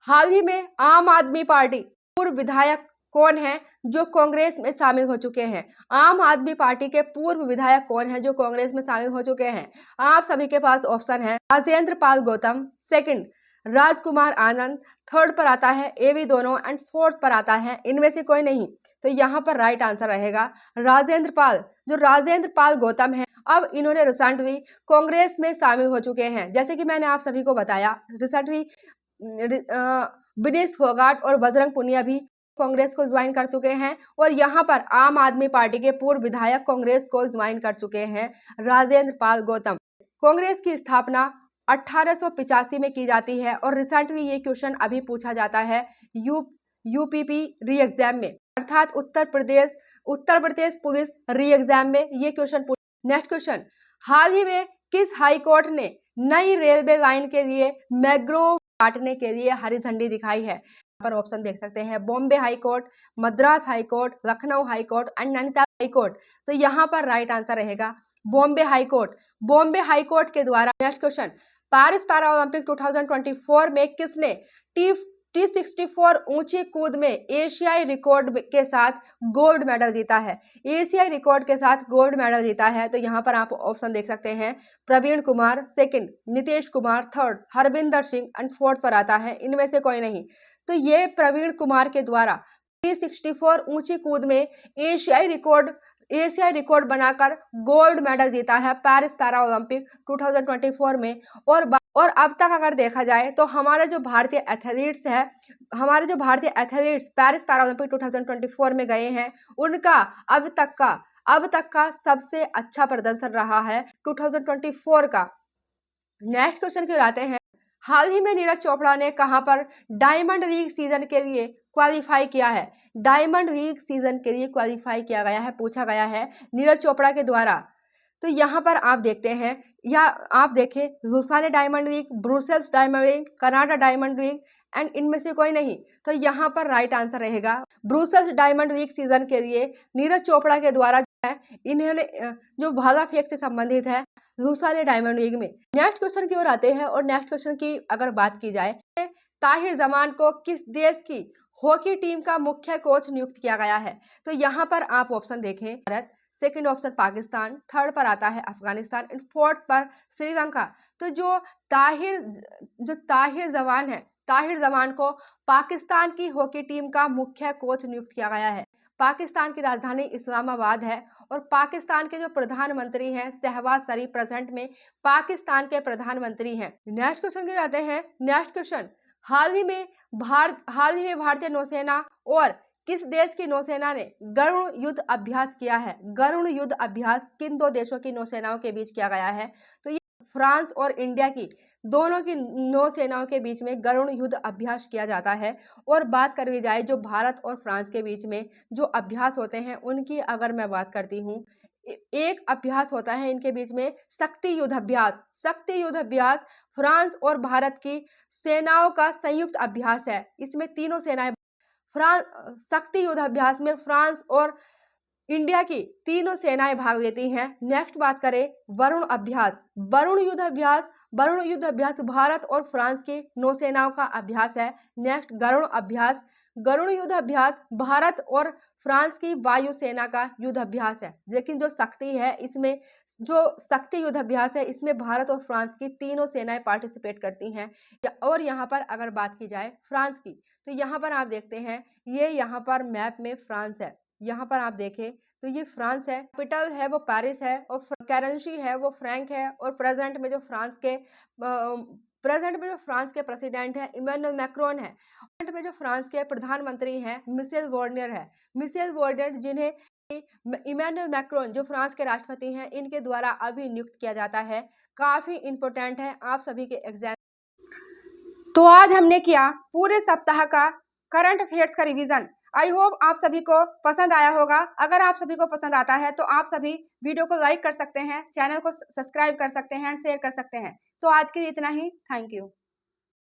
S1: हाल ही में आम आदमी पार्टी पूर्व विधायक कौन है जो कांग्रेस में शामिल हो चुके हैं? आम आदमी पार्टी के पूर्व विधायक कौन है जो कांग्रेस में शामिल हो चुके हैं? आप सभी के पास ऑप्शन है, राजेंद्र पाल गौतम, सेकंड राजकुमार आनंद, थर्ड पर आता है एवी दोनों एंड फोर्थ पर आता है इनमें से कोई नहीं। तो यहाँ पर राइट आंसर रहेगा राजेंद्र पाल गौतम है। अब इन्होंने रिसेंटली कांग्रेस में शामिल हो चुके हैं। जैसे कि मैंने आप सभी को बताया, रिसेंटली विनेश फोगाट और बजरंग पुनिया भी कांग्रेस को ज्वाइन कर चुके हैं और यहाँ पर आम आदमी पार्टी के पूर्व विधायक कांग्रेस को ज्वाइन कर चुके हैं राजेंद्र पाल गौतम। कांग्रेस की स्थापना 1885 में की जाती है और रिसेंटली ये क्वेश्चन अभी पूछा जाता है यूपीपी री एग्जाम में अर्थात उत्तर प्रदेश पुलिस री एग्जाम में ये क्वेश्चन। नेक्स्ट क्वेश्चन, हाल ही में किस हाई कोर्ट ने नई रेलवे लाइन के लिए मैंग्रोव काटने के लिए हरी झंडी दिखाई है? पर ऑप्शन देख सकते हैं, Bombay high court, Madras high court, Lucknow high court and Nainital high court. तो यहाँ पर राइट आंसर रहेगा बॉम्बे हाई कोर्ट के द्वारा। Next question, Paris para Olympic 2024 में किसने T64 ऊंची कूद में एशियाई रिकॉर्ड के साथ गोल्ड मेडल जीता है। एशियाई रिकॉर्ड के साथ गोल्ड मेडल जीता है। तो यहाँ पर आप ऑप्शन देख सकते हैं, Praveen Kumar second, Nitish Kumar third, Harvinder Singh and fourth पर आता है, इनमें से कोई नहीं। तो ये प्रवीण कुमार के द्वारा T64 ऊंची कूद में एशियाई रिकॉर्ड बनाकर गोल्ड मेडल जीता है पेरिस पैरा ओलंपिक 2024 में। और अब तक अगर देखा जाए तो हमारे जो भारतीय एथलीट्स पेरिस पैरा ओलंपिक 2024 में गए हैं, उनका अब तक का सबसे अच्छा प्रदर्शन रहा है 2024 का। नेक्स्ट क्वेश्चन की ओर आते हैं। हाल ही में नीरज चोपड़ा ने कहां पर डायमंड लीग सीजन के लिए क्वालिफाई किया है? डायमंड लीग सीजन के लिए क्वालिफाई किया गया है, पूछा गया है नीरज चोपड़ा के द्वारा। तो यहाँ पर आप देखते हैं, या आप देखें, Lausanne diamond league, Brussels diamond league, Canada diamond league and इनमें से कोई नहीं। तो यहाँ पर राइट आंसर रहेगा ब्रुसेल्स डायमंड लीग सीजन के लिए नीरज चोपड़ा के द्वारा इन्होंने जो भाला फेंक से संबंधित है रूसाने डायमंड लीग में। नेक्स्ट क्वेश्चन की ओर आते हैं, और नेक्स्ट क्वेश्चन की अगर बात की जाए, ताहिर जमान को किस देश की हॉकी टीम का मुख्य कोच नियुक्त किया गया है? तो यहाँ पर आप ऑप्शन देखें, Bharat, second option Pakistan, third पर आता है अफगानिस्तान एंड फोर्थ पर श्रीलंका। तो जो ताहिर जमान को पाकिस्तान की हॉकी टीम का मुख्य कोच नियुक्त किया गया है। पाकिस्तान की राजधानी इस्लामाबाद है, और पाकिस्तान के जो प्रधानमंत्री हैं शहबाज शरीफ प्रेजेंट में पाकिस्तान के प्रधानमंत्री हैं। नेक्स्ट क्वेश्चन की आते हैं। नेक्स्ट क्वेश्चन, हाल ही में भारतीय नौसेना और किस देश की नौसेना ने गरुण युद्ध अभ्यास किया है? गरुण युद्ध अभ्यास किन दो देशों की नौसेनाओं के बीच किया गया है? तो ये फ्रांस और इंडिया की दोनों की नौसेनाओं के बीच में गरुण युद्ध अभ्यास किया जाता है। और बात करी जाए जो भारत और फ्रांस के बीच में जो अभ्यास होते हैं उनकी अगर मैं बात करती हूँ, एक अभ्यास होता है इनके बीच में शक्ति युद्ध अभ्यास फ्रांस और भारत की सेनाओं का संयुक्त अभ्यास है। इसमें तीनों सेनाएं शक्ति युद्ध अभ्यास में फ्रांस और इंडिया की तीनों सेनाएं भाग लेती हैं। नेक्स्ट बात करें वरुण युद्ध अभ्यास भारत और फ्रांस की नौसेनाओं का अभ्यास है। नेक्स्ट गरुण युद्ध अभ्यास भारत और फ्रांस की वायुसेना का युद्ध अभ्यास है। लेकिन जो शक्ति युद्ध अभ्यास है इसमें भारत और फ्रांस की तीनों सेनाएं पार्टिसिपेट करती हैं। और यहाँ पर अगर बात की जाए फ्रांस की, तो यहाँ पर आप देखते हैं, ये यहाँ पर मैप में फ्रांस है। यहाँ पर आप देखें तो ये फ्रांस है, कैपिटल है वो पेरिस है, और करेंसी है वो फ्रैंक है, और प्रेजेंट में जो फ्रांस के प्रेसिडेंट है इमैनुअल मैक्रोन है। प्रेजेंट में जो फ्रांस के प्रधानमंत्री हैं मिशेल वॉर्नियर जिन्हें इमैनुअल मैक्रोन जो फ्रांस के राष्ट्रपति हैं इनके द्वारा अभी नियुक्त किया जाता है। काफी इंपॉर्टेंट है आप सभी के एग्जाम। तो आज हमने किया पूरे सप्ताह का करंट अफेयर्स का रिवीजन। आई होप आप सभी को पसंद आया होगा। अगर आप सभी को पसंद आता है तो आप सभी वीडियो को लाइक कर सकते हैं, चैनल को सब्सक्राइब कर सकते हैं, शेयर कर सकते हैं। तो आज के लिए इतना ही। Thank you.